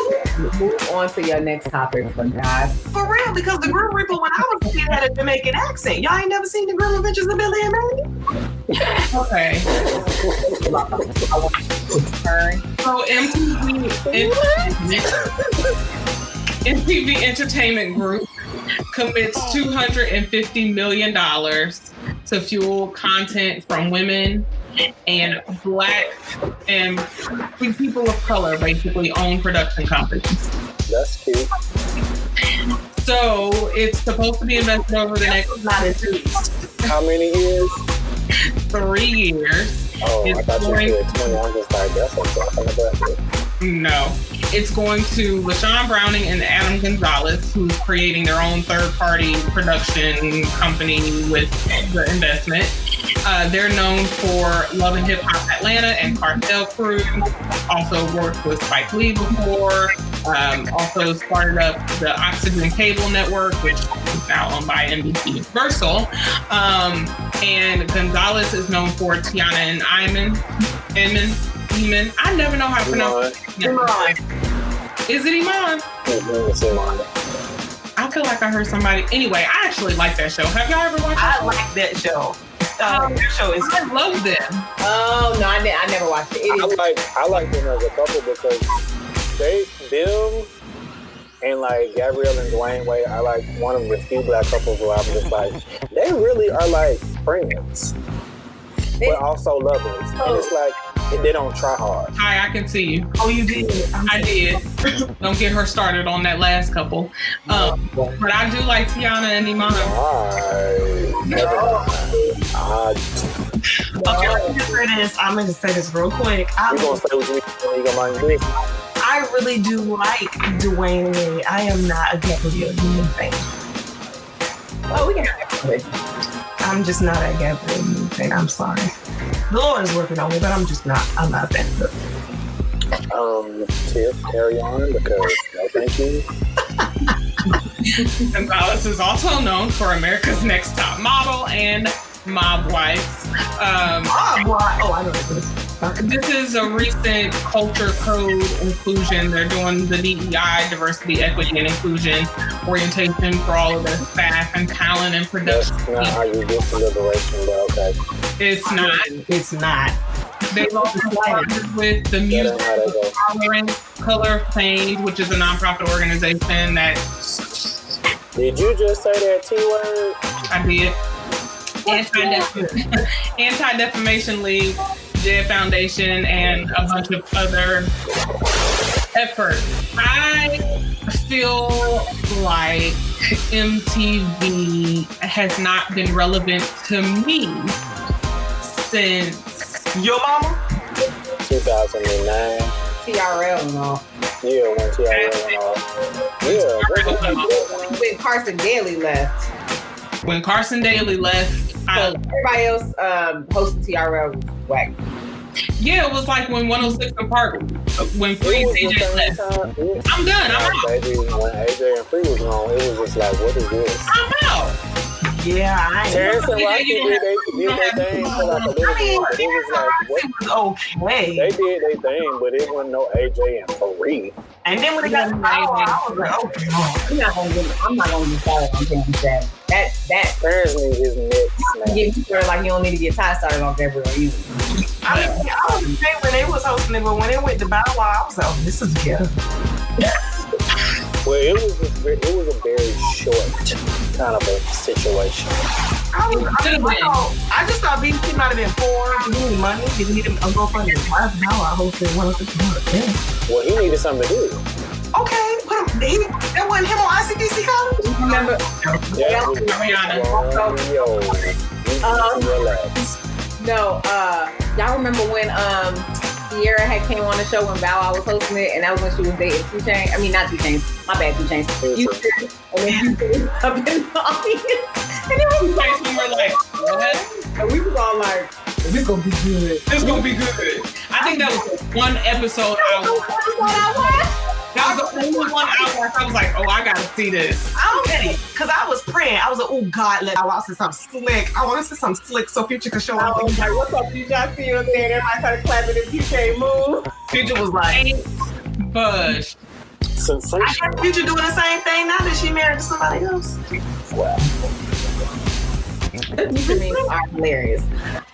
[SPEAKER 4] move on to your next topic, for God.
[SPEAKER 3] For real, because the Grim Reaper, when I was a kid, had a Jamaican accent. Y'all ain't never seen the Grim Adventures of Billy and Mandy?
[SPEAKER 1] Okay. So MTV Entertainment Group commits $250 million to fuel content from women and Black and people of color, basically own production companies.
[SPEAKER 2] That's cute.
[SPEAKER 1] So it's supposed to be invested over the next
[SPEAKER 2] How many years?
[SPEAKER 1] 3 years.
[SPEAKER 2] Oh, I thought you said 20. I was just like, that's what's
[SPEAKER 1] No. It's going to LaShawn Browning and Adam Gonzalez, who's creating their own third-party production company with the investment. They're known for Love and Hip Hop Atlanta and Cartel Crew. Also worked with Spike Lee before. Also started up the Oxygen Cable Network, which is now owned by NBC Universal. And Gonzalez is known for Tiana and Iman. I never know how to pronounce it. Is it Iman?
[SPEAKER 2] It's Iman.
[SPEAKER 1] I feel like I heard somebody. Anyway, I actually like that show. Have y'all ever watched it?
[SPEAKER 3] I like that show. That show is.
[SPEAKER 1] I love them.
[SPEAKER 4] Oh no, I never watched it.
[SPEAKER 2] I like them as a couple because them and like Gabrielle and Dwayne Wade are like one of the few Black couples where I'm just like, they really are like friends, but also lovers. And it's like, they don't try hard.
[SPEAKER 1] Hi, I can see you.
[SPEAKER 3] Oh, you did?
[SPEAKER 1] I did. Don't get her started on that last couple. But I do like Tiana and Iman.
[SPEAKER 3] I'm going to say this real quick.
[SPEAKER 2] You gonna say what you mean? You gonna mind this?
[SPEAKER 3] I really do like Dwayne Wade. I am not a Gabrielle Union fan.
[SPEAKER 4] Oh, we can have that.
[SPEAKER 3] I'm just not a Gabrielle Union fan. I'm sorry. The Lord is working on me, but I'm not a fan of it.
[SPEAKER 2] Tiff, carry on because no thank you.
[SPEAKER 1] Gonzalez is also known for America's Next Top Model and Mob Wives.
[SPEAKER 3] I know this.
[SPEAKER 1] This is a recent culture code inclusion. They're doing the DEI, diversity, equity, and inclusion orientation for all of their staff and talent and production.
[SPEAKER 2] That's not how you get to liberation, but okay.
[SPEAKER 1] It's not. They've also partnered with the Music Tolerance Color of Change, which is a nonprofit organization that.
[SPEAKER 2] Did you just say that T-word?
[SPEAKER 1] I did. Anti-Defamation League, Dead Foundation, and a bunch of other efforts. I feel like MTV has not been relevant to me since
[SPEAKER 3] Your Mama?
[SPEAKER 2] 2009.
[SPEAKER 4] TRL and all.
[SPEAKER 2] Yeah, when TRL and all. Yeah.
[SPEAKER 4] When Carson Daly left.
[SPEAKER 1] When Carson Daly left,
[SPEAKER 4] everybody else hosting TRL was whack.
[SPEAKER 1] Yeah, it was like when 106 and Park, when Free and AJ left. I'm done. I'm out.
[SPEAKER 2] Baby, when AJ and Free was on, it was just like, what is this?
[SPEAKER 1] I'm out.
[SPEAKER 2] Terrence and Rocky did their thing for like a little bit, but it was like, what?
[SPEAKER 3] It was okay.
[SPEAKER 2] They did their thing, but it wasn't no AJ and Fareed.
[SPEAKER 3] And then when it got to Bow Wow, I was like, oh,
[SPEAKER 4] I'm not gonna be started on Terrence. That
[SPEAKER 2] Terrence needs his neck.
[SPEAKER 4] get you started like you don't need to get Ty started on February either.
[SPEAKER 3] I was okay when they was hosting it, but when it went to Bow Wow, I was like, oh, this is ghetto.
[SPEAKER 2] Well, it was a very short kind of a situation.
[SPEAKER 3] I just thought BT might have been poor. Did he need money? Did he need a GoFundMe? Why is Bow Wow hosting one of the things?
[SPEAKER 2] Well, he needed something to do.
[SPEAKER 3] Okay, put him. That wasn't him on ICDC College.
[SPEAKER 4] Remember? No, y'all remember when Sierra had came on the show when Bow Wow was hosting it, and that was when she was dating 2 Chainz. I mean, not 2 Chainz. My bad, 2 Chainz. And then you up in the audience, and it was like
[SPEAKER 1] we were like, what?
[SPEAKER 4] And we was all like, this gonna be good.
[SPEAKER 1] This gonna be good. I think that was one episode I watched. That was the only one I watched. I was like, oh, I gotta see this.
[SPEAKER 3] I'm ready. Because I was praying. I was like, oh, God, let I want to see something slick. I want to see something slick so Future could show up.
[SPEAKER 4] I was like, what's up, Future? I see you up there. And everybody started clapping and Future move.
[SPEAKER 3] Future was like,
[SPEAKER 1] Bush.
[SPEAKER 2] Sensation.
[SPEAKER 3] I guess Future doing the same thing now that she married to somebody else.
[SPEAKER 2] Wow.
[SPEAKER 4] Future memes are hilarious.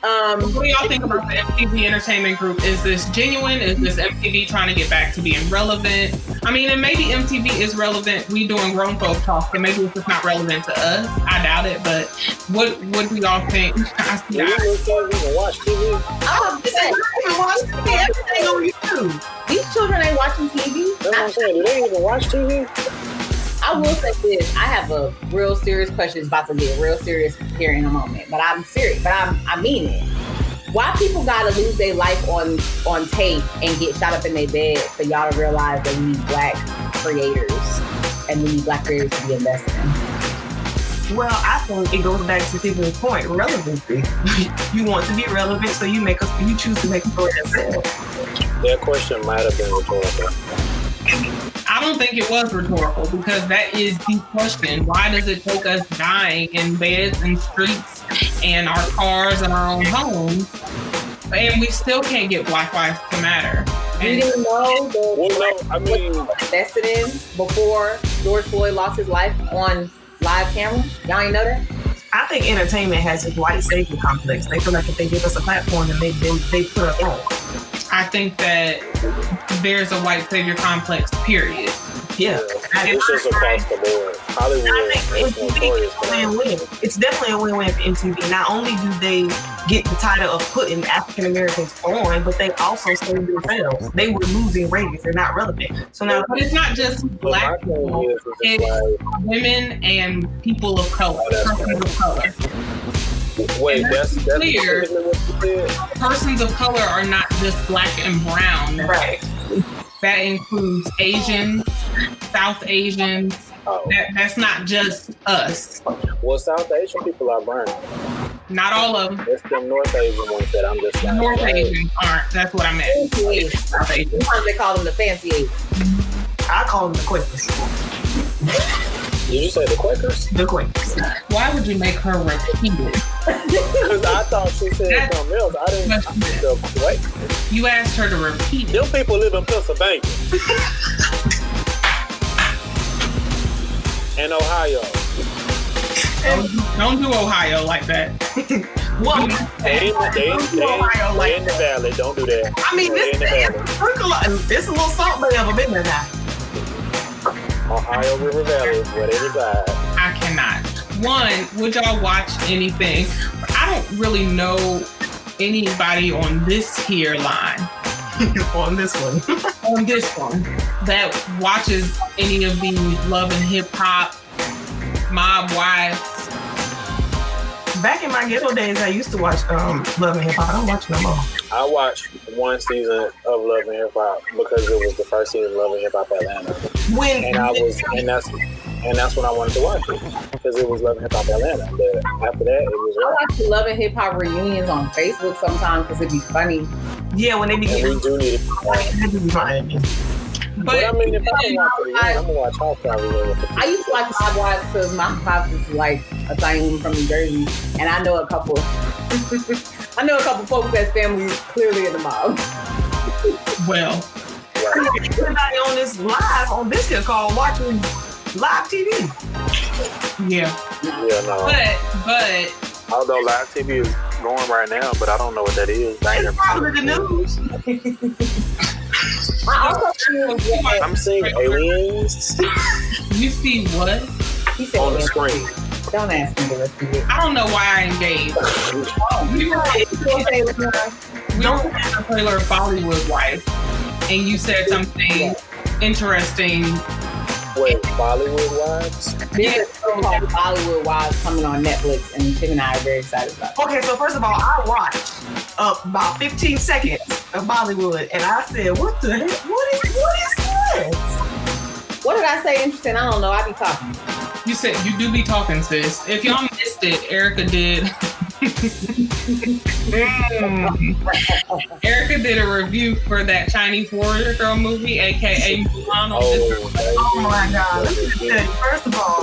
[SPEAKER 1] What do y'all think about the MTV Entertainment Group? Is this genuine? Is this MTV trying to get back to being relevant? I mean, and maybe MTV is relevant. We doing grown folk talk, and maybe it's just not relevant to us. I doubt it, but what do y'all think?
[SPEAKER 2] Do you even watch TV?
[SPEAKER 3] Everything on YouTube.
[SPEAKER 4] These children ain't watching TV.
[SPEAKER 2] That's what I'm saying. Do they even watch TV?
[SPEAKER 4] I will say this. I have a real serious question. It's about to get real serious here in a moment. But I'm serious. But I mean it. Why people gotta lose their life on tape and get shot up in their bed for y'all to realize that we need black creators and we need black creators to be invested in?
[SPEAKER 3] Well, I think it goes back to people's point, relevancy. You want to be relevant, so you choose to make a story yourself.
[SPEAKER 2] That question might have been rhetorical.
[SPEAKER 1] I don't think it was rhetorical because that is the question. Why does it take us dying in beds and streets and our cars and our own homes, and we still can't get Black Lives to Matter?
[SPEAKER 4] You didn't know the invested in before George Floyd lost his life on live camera? Y'all ain't know that?
[SPEAKER 3] I think entertainment has this white savior complex. They feel like if they give us a platform, then they put us on.
[SPEAKER 1] I think that there's a white savior complex, period.
[SPEAKER 3] Yeah.
[SPEAKER 2] It's just across the board. Hollywood is notorious for
[SPEAKER 3] that. It's definitely a win-win for MTV. Not only do they get the title of putting African Americans on, but they also save themselves. They were losing ratings. They're not relevant. So now,
[SPEAKER 1] but it's not just black people. It's women and people of color. Persons of color.
[SPEAKER 2] Wait, that's
[SPEAKER 1] clear. Persons of color are not just black and brown.
[SPEAKER 3] Right.
[SPEAKER 1] That includes Asians, South Asians.
[SPEAKER 2] Oh.
[SPEAKER 1] That's not just us.
[SPEAKER 2] Well, South Asian people are brown.
[SPEAKER 1] Not all of them.
[SPEAKER 2] It's the North Asian ones that I'm just like.
[SPEAKER 1] North Asians aren't. That's what I meant. South Asian.
[SPEAKER 4] Sometimes they call them the fancy Asians.
[SPEAKER 3] I call them the Quakers.
[SPEAKER 2] Did you say the Quakers?
[SPEAKER 3] The Quakers.
[SPEAKER 1] Why would you make her repeat it?
[SPEAKER 2] Because I thought she said something else. I didn't. The Quakers.
[SPEAKER 1] You asked her to repeat it.
[SPEAKER 2] Them people live in Pennsylvania. And Ohio.
[SPEAKER 1] Don't do Ohio like that.
[SPEAKER 3] Well,
[SPEAKER 2] they in the valley. Don't do that.
[SPEAKER 3] I mean, it's a little salt bay of them in there now.
[SPEAKER 2] Ohio River Valley is where they reside.
[SPEAKER 1] I cannot. One, would y'all watch anything? I don't really know anybody on this here line.
[SPEAKER 3] On this one.
[SPEAKER 1] On this one. That watches any of these Love and Hip Hop, Mob Wives.
[SPEAKER 3] Back in my ghetto days, I used to watch Love and Hip Hop. I don't watch no more.
[SPEAKER 2] I watched one season of Love and Hip Hop because it was the first season of Love and Hip Hop Atlanta. And that's when I wanted to watch it because it was Love and Hip Hop Atlanta. But after that, it was.
[SPEAKER 4] I watch the Love and Hip Hop reunions on Facebook sometimes because it'd be funny.
[SPEAKER 3] Yeah, when they be.
[SPEAKER 2] We do need it. But I mean, if I can watch it again, I'm gonna watch Hot Probably.
[SPEAKER 4] I used to like Five Wives because my pops is like a thing from New Jersey, and I know a couple. I know a couple folks that's family clearly in the mob.
[SPEAKER 1] Well,
[SPEAKER 3] everybody on this live on this here call watching live TV.
[SPEAKER 1] Yeah,
[SPEAKER 2] no.
[SPEAKER 1] But
[SPEAKER 2] although live TV is going right now, but I don't know what that is.
[SPEAKER 3] It's probably the news.
[SPEAKER 2] I'm seeing aliens.
[SPEAKER 1] You see what?
[SPEAKER 4] He said,
[SPEAKER 2] on the screen.
[SPEAKER 4] Don't ask me the rest of it.
[SPEAKER 1] I don't know why I engaged. We were in the trailer of Bollywood Wife, and you said something interesting.
[SPEAKER 2] Wait, Bollywood Wives?
[SPEAKER 4] There's a show called Bollywood Wives coming on Netflix, and Tiff and I are very excited about it.
[SPEAKER 3] Okay, so first of all, I watched about 15 seconds of Bollywood, and I said, what the heck? What is this?
[SPEAKER 4] What did I say interesting? I don't know. I be talking.
[SPEAKER 1] You said you do be talking, sis. If y'all missed it, Erica did. Erica did a review for that Chinese warrior girl movie, aka Mulan.
[SPEAKER 3] Oh my God! First of all,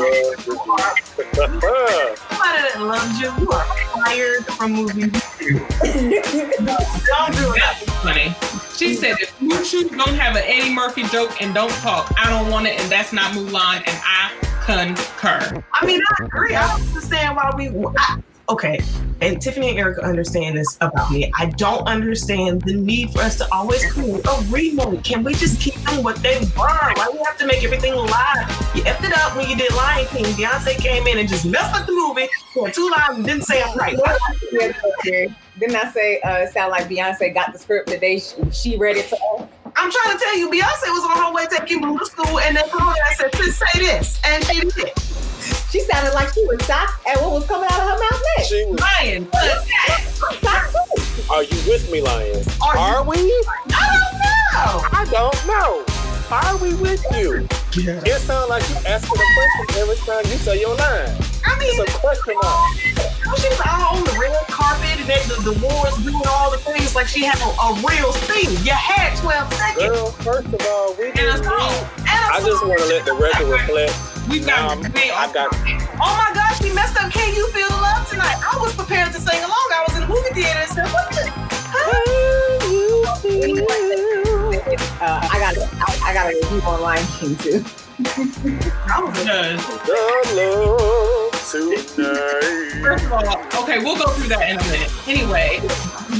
[SPEAKER 3] somebody that loves you are fired from movies. Don't do it.
[SPEAKER 1] Funny. She said if Mushu don't have an Eddie Murphy joke and don't talk, I don't want it, and that's not Mulan, and I concur.
[SPEAKER 3] I mean, I agree. I don't understand why okay, and Tiffany and Erica understand this about me. I don't understand the need for us to always create a remake. Can we just keep them what they were? Why we have to make everything live? You effed it up when you did Lion King. Beyonce came in and just messed up the movie. Had 2 lines and didn't say them right.
[SPEAKER 4] Didn't I say sound like Beyonce got the script the day she read it to us?
[SPEAKER 3] I'm trying to tell you, Beyonce was on her way taking Blue to school, and they called her and said, "Just say this," and she did.
[SPEAKER 4] She sounded like she was shocked at what was coming out of her mouth next.
[SPEAKER 2] She was
[SPEAKER 1] Lion,
[SPEAKER 4] I'm shocked too.
[SPEAKER 2] Are you with me, Lions? Are we?
[SPEAKER 3] I
[SPEAKER 2] don't know. Are we with you?
[SPEAKER 3] Yeah.
[SPEAKER 2] It sounds like you asking a question every time you say your line.
[SPEAKER 3] I mean,
[SPEAKER 2] it's a question mark.
[SPEAKER 3] She was out on the red carpet and the wars doing all the things like she had a real thing. You had 12 seconds.
[SPEAKER 2] Girl, first of all, I just want to let the record reflect.
[SPEAKER 1] We've got
[SPEAKER 3] Oh my gosh, she messed up. Can you feel the love tonight? I was prepared to sing along. I was in the movie theater and said, "What the?
[SPEAKER 4] I got a review on Lion King too.
[SPEAKER 1] First of all, okay, we'll go through that in a minute. Anyway,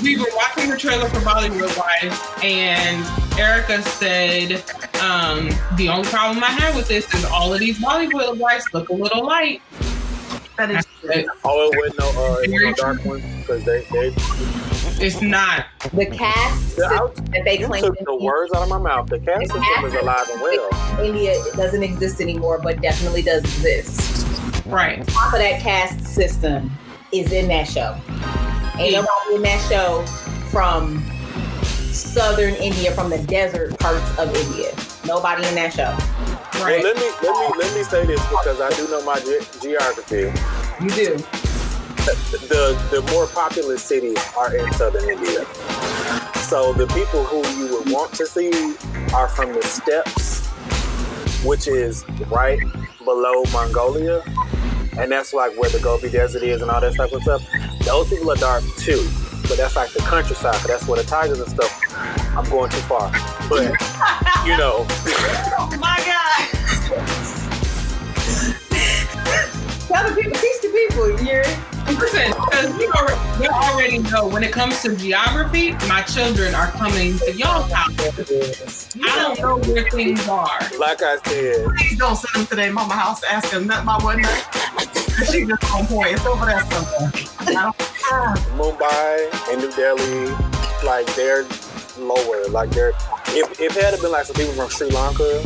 [SPEAKER 1] we were watching the trailer for Bollywood Wives, and Erica said, the only problem I have with this is all of these Bollywood wives look a little light.
[SPEAKER 3] That is
[SPEAKER 2] it wasn't no dark ones because they
[SPEAKER 1] it's not.
[SPEAKER 4] The cast that they claim
[SPEAKER 2] took the words out of my mouth. The cast system is alive and well.
[SPEAKER 4] India doesn't exist anymore, but definitely does exist.
[SPEAKER 1] Right.
[SPEAKER 4] Top of that caste system is in that show. Ain't nobody in that show from southern India, from the desert parts of India. Nobody in that show.
[SPEAKER 1] Right.
[SPEAKER 2] Well, let me say this because I do know my geography.
[SPEAKER 4] You do.
[SPEAKER 2] The more populous cities are in southern India. So the people who you would want to see are from the steppes, which is right below Mongolia. And that's like where the Gobi Desert is and all that type of stuff. Those people are dark too. But that's like the countryside. That's where the tigers and stuff. I'm going too far. But, you know.
[SPEAKER 3] Oh my God.
[SPEAKER 4] Tell the people, teach the people.
[SPEAKER 1] Listen, because you already know when it comes to geography, my children are coming to y'all's house. I don't know where things are.
[SPEAKER 2] Like I said.
[SPEAKER 3] Please don't send them to their mama house to ask them nothing about what she just on point. It's over there somewhere.
[SPEAKER 2] Mumbai and New Delhi, like they're lower. Like they're, if it had been like some people from Sri Lanka,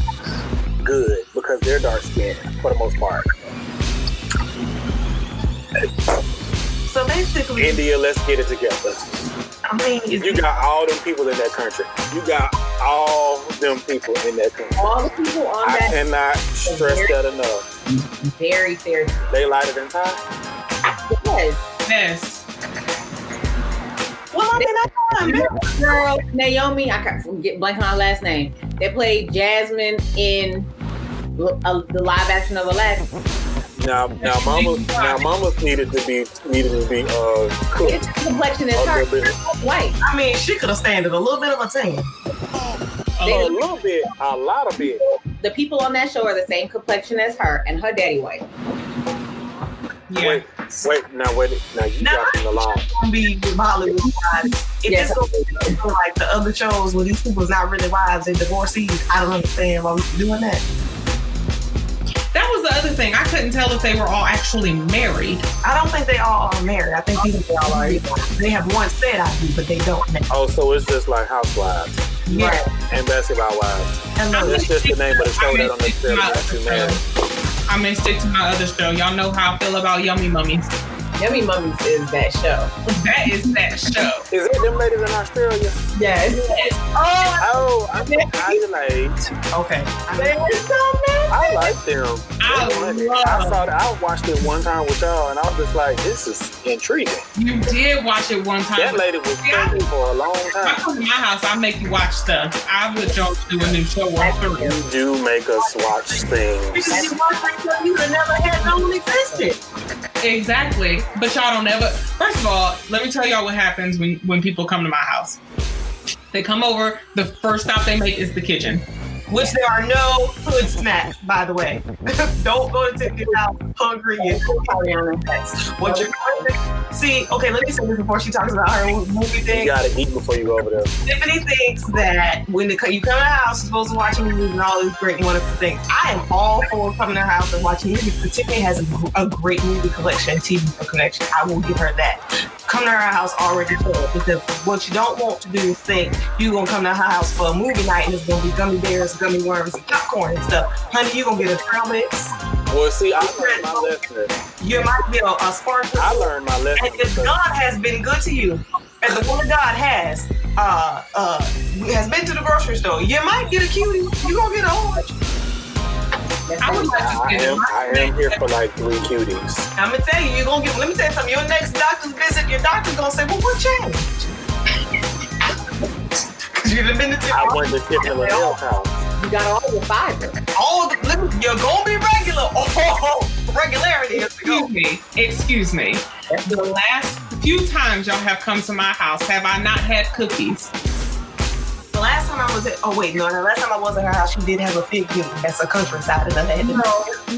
[SPEAKER 2] good, because they're dark skinned for the most part.
[SPEAKER 3] So basically,
[SPEAKER 2] India, let's get it together.
[SPEAKER 3] I mean,
[SPEAKER 2] you got all them people in that country. You got all them people in that country.
[SPEAKER 4] All the people on
[SPEAKER 2] I cannot stress that enough.
[SPEAKER 4] Very fair.
[SPEAKER 2] They lighter than Thai?
[SPEAKER 4] Yes.
[SPEAKER 1] Yes.
[SPEAKER 3] Well, I mean, I know
[SPEAKER 4] girl Naomi. I can't get blank on her last name. They played Jasmine in the live action of Aladdin.
[SPEAKER 2] Now, Mama's needed to be cooked.
[SPEAKER 4] Its complexion is her white.
[SPEAKER 3] I mean, she could have standed a little bit of a tan.
[SPEAKER 2] A little bit, a lot of bit.
[SPEAKER 4] The people on that show are the same complexion as her, and her daddy white.
[SPEAKER 1] Yeah.
[SPEAKER 2] Wait, now you dropping the line.
[SPEAKER 3] Gonna be with Hollywood wives. If it's gonna be like the other shows where these people's not really wives and divorcees, I don't understand why we're doing that.
[SPEAKER 1] That was the other thing. I couldn't tell if they were all actually married.
[SPEAKER 3] I don't think they all are married. I think they all are. They have once said I do, but they don't.
[SPEAKER 2] Oh, so it's just like Housewives.
[SPEAKER 3] Yeah.
[SPEAKER 2] And Basketball Wives. It's just the name of the show that don't necessarily have to marry.
[SPEAKER 1] I'm gonna stick to my other show. Y'all know how I feel about Yummy Mummies.
[SPEAKER 4] Yummy Mummies is that show.
[SPEAKER 1] That is that show.
[SPEAKER 2] Is it them ladies in Australia?
[SPEAKER 4] Yes.
[SPEAKER 2] Oh, I'm late.
[SPEAKER 3] Okay.
[SPEAKER 2] I like them. I watched it one time with y'all, and I was just like, this is intriguing.
[SPEAKER 1] You did watch it one time.
[SPEAKER 2] That lady was pregnant for a long time.
[SPEAKER 1] I come to my house, I make you watch stuff. I would y'all do a new show or three.
[SPEAKER 2] You do make us watch things.
[SPEAKER 3] Because you watch stuff you never had known existed.
[SPEAKER 1] Exactly. But y'all don't ever. First of all, let me tell y'all what happens when people come to my house. They come over, the first stop they make is the kitchen.
[SPEAKER 3] Which there are no hood snacks, by the way. Don't go to Tiffany's house hungry and what you're going to see. Okay, let me say this before she talks about her movie thing.
[SPEAKER 2] You gotta eat before you go over there.
[SPEAKER 3] Tiffany thinks that when you come to the house, you're supposed to watch movies and all these great and wonderful things. I am all for coming to her house and watching movies, but Tiffany has a great movie collection, TV collection. I will give her that. Come to her house already full, because what you don't want to do is think you're going to come to her house for a movie night and it's going to be gummy bears, gummy worms, and popcorn and stuff. Honey, you're going to get a trail mix.
[SPEAKER 2] Well, see, I learned my lesson.
[SPEAKER 3] You might get a sparkler.
[SPEAKER 2] I learned my lesson.
[SPEAKER 3] And if God has been good to you, and the woman God has been to the grocery store, you might get a cutie. You're going to get an orange.
[SPEAKER 2] I am here for like 3 cuties.
[SPEAKER 3] I'm gonna tell you, you're gonna get. Let me tell you something. Your next doctor's visit, your doctor's gonna say, "Well, what changed?" Because you've been to.
[SPEAKER 2] I went to Tiffany house.
[SPEAKER 4] You got all the fiber.
[SPEAKER 3] You're gonna be regular. Oh, regularity.
[SPEAKER 1] Excuse me. The last few times y'all have come to my house, have I not had cookies?
[SPEAKER 3] The last time I was at, the last time I was at her house, she did have a fig cookie. That's a countryside, and I had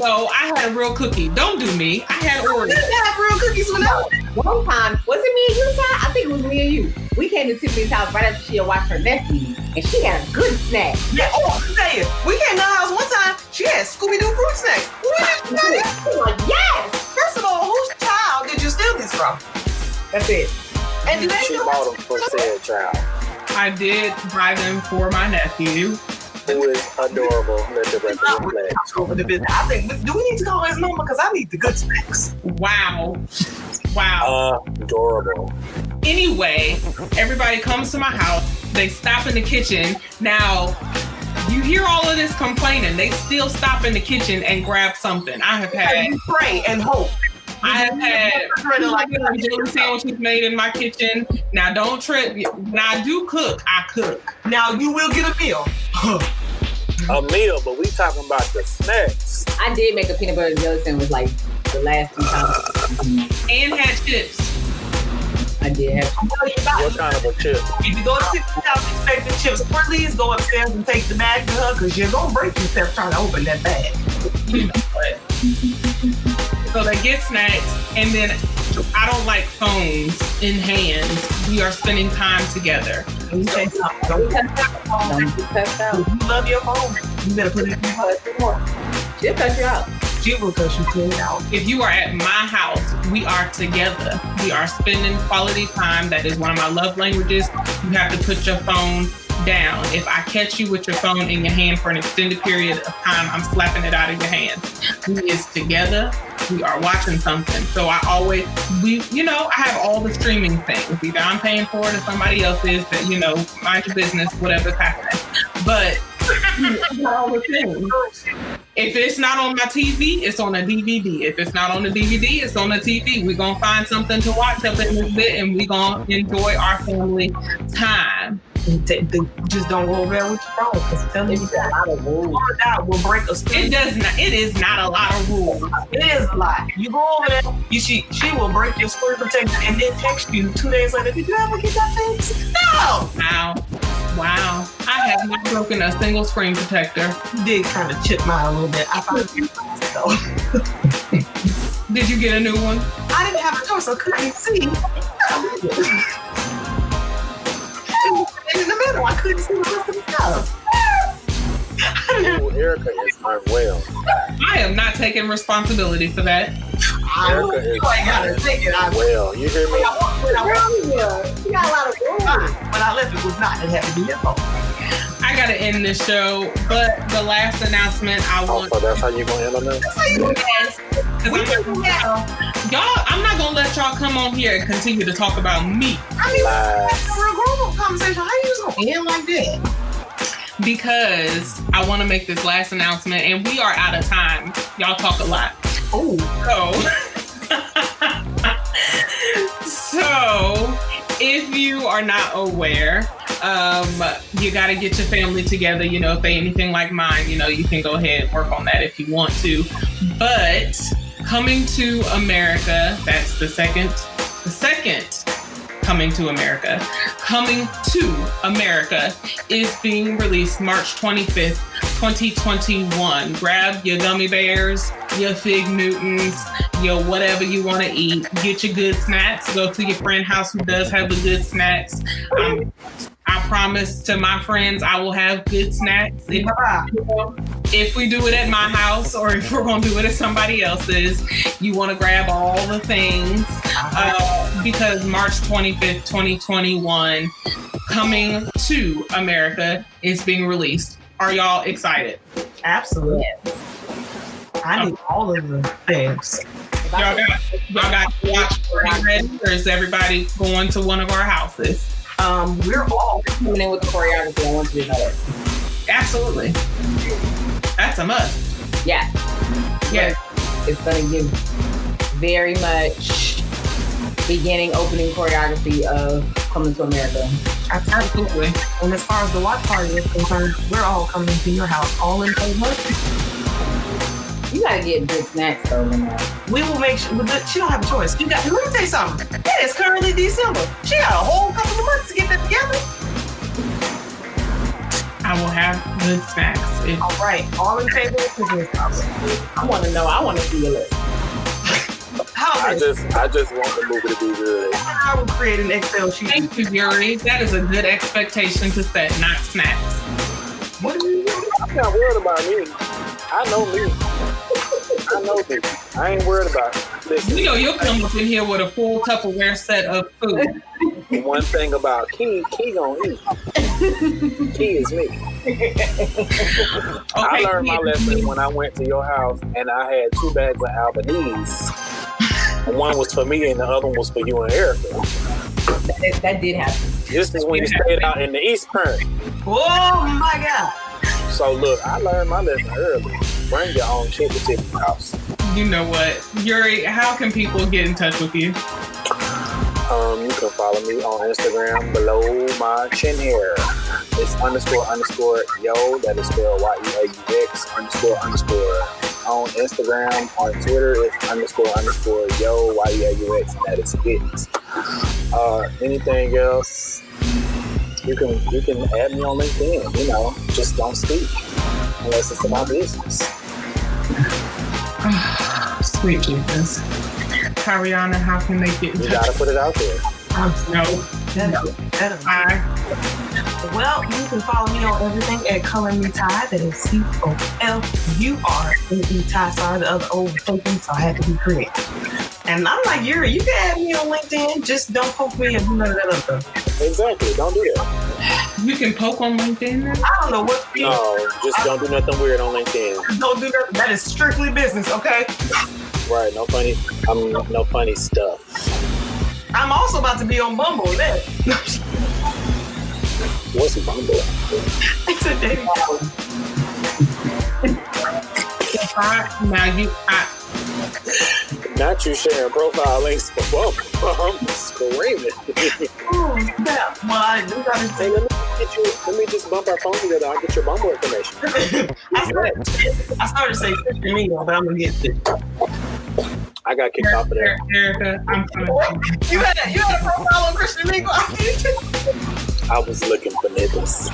[SPEAKER 1] No, I had a real cookie. Don't do me. I had Oreos.
[SPEAKER 3] You didn't have real cookies when I was.
[SPEAKER 4] One time, was it me and you, Ty? I think it was me and you. We came to Tiffany's house right after she had watched her nephew, and she had a good snack.
[SPEAKER 3] Yeah, I tell you, we came to her house one time. She had Scooby-Doo fruit snacks.
[SPEAKER 4] Yes.
[SPEAKER 3] First of all, whose child did you steal these from?
[SPEAKER 4] That's it.
[SPEAKER 3] And do they
[SPEAKER 2] She bought them for said child.
[SPEAKER 1] I did buy them for my nephew,
[SPEAKER 2] who is adorable. Let the record reflect.
[SPEAKER 3] Over the business. I think, do we need to call his number? Because I need the good snacks.
[SPEAKER 1] Wow.
[SPEAKER 2] Adorable.
[SPEAKER 1] Anyway, everybody comes to my house. They stop in the kitchen. Now, you hear all of this complaining. They still stop in the kitchen and grab something. I have had.
[SPEAKER 3] Pray and hope.
[SPEAKER 1] I have had jelly sandwiches made in my kitchen. Now, don't trip. When I do cook, I cook.
[SPEAKER 3] Now, you will get a meal.
[SPEAKER 2] A meal, but we talking about the snacks.
[SPEAKER 4] I did make a peanut butter and jelly sandwich like the last 2 times.
[SPEAKER 1] And had chips.
[SPEAKER 4] I did have.
[SPEAKER 2] What kind of a chip?
[SPEAKER 3] If you go to Tiffany's house expecting chips, please go upstairs and take the bag to her, because you're going to break yourself trying to open that bag.
[SPEAKER 1] You know what? So they get snacks, and then I don't like phones in hands. We are spending time together.
[SPEAKER 3] Let me tell you something. Don't
[SPEAKER 4] Test out.
[SPEAKER 3] If you love your phone, you better put it in your heart more.
[SPEAKER 4] She'll cut you out.
[SPEAKER 3] She will cut you clean out.
[SPEAKER 1] If you are at my house, we are together. We are spending quality time. That is one of my love languages. You have to put your phone down. If I catch you with your phone in your hand for an extended period of time, I'm slapping it out of your hands. We is together. We are watching something. So I have all the streaming things. Either I'm paying for it or somebody else is, that, mind your business, whatever's happening. But all the things. If it's not on my TV, it's on a DVD. If it's not on the DVD, it's on the TV. We're going to find something to watch up in this bit, and we're going to enjoy our family time.
[SPEAKER 3] Just don't go over there with your phone, because it's a lot of rules. Will break a screen.
[SPEAKER 1] It is not a lot of rules.
[SPEAKER 3] It is a lot. You go over there, she will break your screen protector and then text you 2 days later. Did you ever get that fixed? No.
[SPEAKER 1] Wow. I have not broken a single screen protector.
[SPEAKER 3] You did kind of chip mine a little bit. I found it though.
[SPEAKER 1] Did you get a new one?
[SPEAKER 3] I didn't have a choice, so couldn't see. In the middle, I couldn't see the rest of the stuff.
[SPEAKER 2] Erica is unwell.
[SPEAKER 1] I am not taking responsibility for that.
[SPEAKER 2] Erica is unwell. You hear me?
[SPEAKER 3] You got a lot of rules. When I left, it was not. It had to be your fault.
[SPEAKER 1] I gotta end this show, but the last announcement I want.
[SPEAKER 2] So that's how you gonna end on that?
[SPEAKER 3] That's how you gonna
[SPEAKER 1] y'all, I'm not gonna let y'all come on here and continue to talk about me.
[SPEAKER 3] I mean, that's a real grown-up conversation. How you just gonna end like that?
[SPEAKER 1] Because I want to make this last announcement, and we are out of time. Y'all talk a lot.
[SPEAKER 3] Oh,
[SPEAKER 1] so if you are not aware, you got to get your family together. You know, if they anything like mine, you know, you can go ahead and work on that if you want to. But Coming to America, that's the second Coming to America. Coming to America is being released March 25th, 2021. Grab your gummy bears, your Fig Newtons, your whatever you want to eat. Get your good snacks. Go to your friend's house who does have the good snacks. I promise to my friends I will have good snacks. If we do it at my house or if we're going to do it at somebody else's, you want to grab all the things because March 25th, 2021, Coming to America is being released. Are y'all excited?
[SPEAKER 3] Absolutely. I need all of the things.
[SPEAKER 1] Y'all got to watch party ready, or is everybody going to one of our houses?
[SPEAKER 3] We're all
[SPEAKER 4] coming in with the choreography. I want you to know it.
[SPEAKER 1] Absolutely. That's a must.
[SPEAKER 4] Yeah.
[SPEAKER 1] Yeah.
[SPEAKER 4] It's going to give very much beginning, opening choreography of Coming to America.
[SPEAKER 3] Absolutely. And as far as the watch party is concerned, we're all coming to your house, all in favor.
[SPEAKER 4] You gotta get good snacks though, Lanelle.
[SPEAKER 3] We will make sure. She don't have a choice. Let me tell you something. It is currently December. She got a whole couple of months to get that together.
[SPEAKER 1] I will have good snacks.
[SPEAKER 3] All right. All in favor of Christmas.
[SPEAKER 4] I want to know. I want to see your list.
[SPEAKER 2] I just want the movie to be good.
[SPEAKER 3] I will create an Excel sheet.
[SPEAKER 1] Thank you, Yuri. That is a good expectation to set, not snacks.
[SPEAKER 3] What are you doing?
[SPEAKER 2] I'm not worried about me. I know me. I ain't worried about it. Listen,
[SPEAKER 1] You know, you'll come up in here with a full Tupperware set of food.
[SPEAKER 2] one thing about Key gonna eat. Key is me. I learned my lesson when I went to your house and I had 2 bags of Albanese. One was for me and the other one was for you and Erica.
[SPEAKER 4] That did happen.
[SPEAKER 2] This is when you stayed out in the East Point.
[SPEAKER 3] Oh my God.
[SPEAKER 2] So look, I learned my lesson early. Bring your own shit to Tiffany's house.
[SPEAKER 1] You know what? Yuri, how can people get in touch with you?
[SPEAKER 2] You can follow me on Instagram below my chin hair. It's __ yo, that is spelled YEAUX __ on Instagram. On Twitter, it's __ yo, YEAUX, and that is it. Anything else, you can add me on LinkedIn, you know, just don't speak unless it's about business.
[SPEAKER 1] Sweet Jesus. Tariana, how can they get in touch?
[SPEAKER 2] You gotta put it out there.
[SPEAKER 1] No.
[SPEAKER 3] Well, you can follow me on everything at Color Me Ty. That is COLURME Ty. Sorry, the other overthinking, so I had to be creative. And I'm like, Yuri, you can add me on LinkedIn. Just don't poke me and do none of that other stuff.
[SPEAKER 2] Exactly. Don't do that.
[SPEAKER 1] You can poke on LinkedIn now?
[SPEAKER 3] I don't know what.
[SPEAKER 2] No, just don't do nothing weird on LinkedIn.
[SPEAKER 3] Don't do that. That is strictly business, okay?
[SPEAKER 2] Right. No funny stuff.
[SPEAKER 3] I'm also about to be on Bumble. That.
[SPEAKER 2] What's Bumble?
[SPEAKER 3] It's a dating
[SPEAKER 2] Not you sharing profile links for Bumble. I'm screaming.
[SPEAKER 3] Yeah, well, I do gotta
[SPEAKER 2] Hey, let me just bump our phone together. I'll get your Bumble information.
[SPEAKER 3] I started to say Christian Mingle, but I'm gonna get it.
[SPEAKER 2] I got kicked off of there.
[SPEAKER 1] Erica, I'm coming.
[SPEAKER 3] You had a profile on Christian Mingle?
[SPEAKER 2] I was looking for niggas.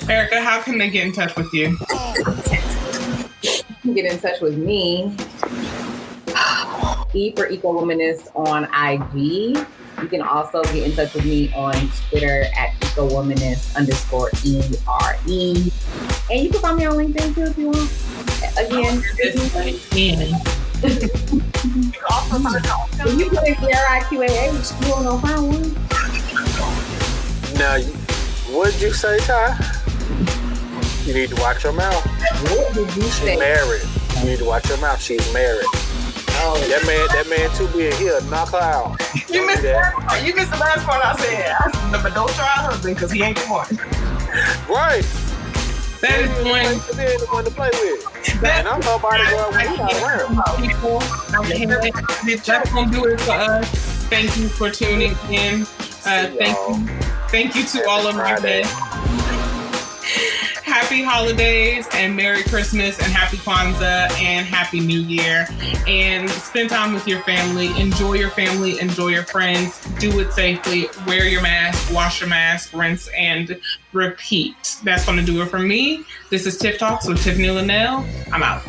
[SPEAKER 1] Erica, how can they get in touch with you?
[SPEAKER 4] You can get in touch with me. E for Eco Womanist on IG. You can also get in touch with me on Twitter at EcoWomanist_ERE. And you can find me on LinkedIn too if you want. Again, you put in ERIQAA, you won't know find one.
[SPEAKER 2] Now, what did you say, Ty? You need to watch your mouth.
[SPEAKER 4] What did you say?
[SPEAKER 2] She's married. You need to watch your mouth. She's married. Oh, that man too big. He'll knock her out.
[SPEAKER 3] You missed that part. You missed the last part I said. But don't try a husband because he ain't the one.
[SPEAKER 2] Right.
[SPEAKER 1] That is
[SPEAKER 2] the one to play with. And I'm nobody girl when he's not around.
[SPEAKER 1] That's gonna do it for us. Thank you for tuning in. Thank you to all of my guests. Happy holidays and Merry Christmas and Happy Kwanzaa and Happy New Year. And spend time with your family. Enjoy your family. Enjoy your friends. Do it safely. Wear your mask. Wash your mask. Rinse and repeat. That's going to do it for me. This is Tiff Talks with Tiffanie Lanelle. I'm out.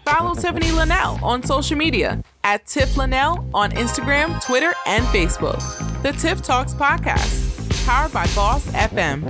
[SPEAKER 5] Follow Tiffanie Lanelle on social media at Tiff Lanelle on Instagram, Twitter, and Facebook. The Tiff Talks podcast, powered by Boss FM.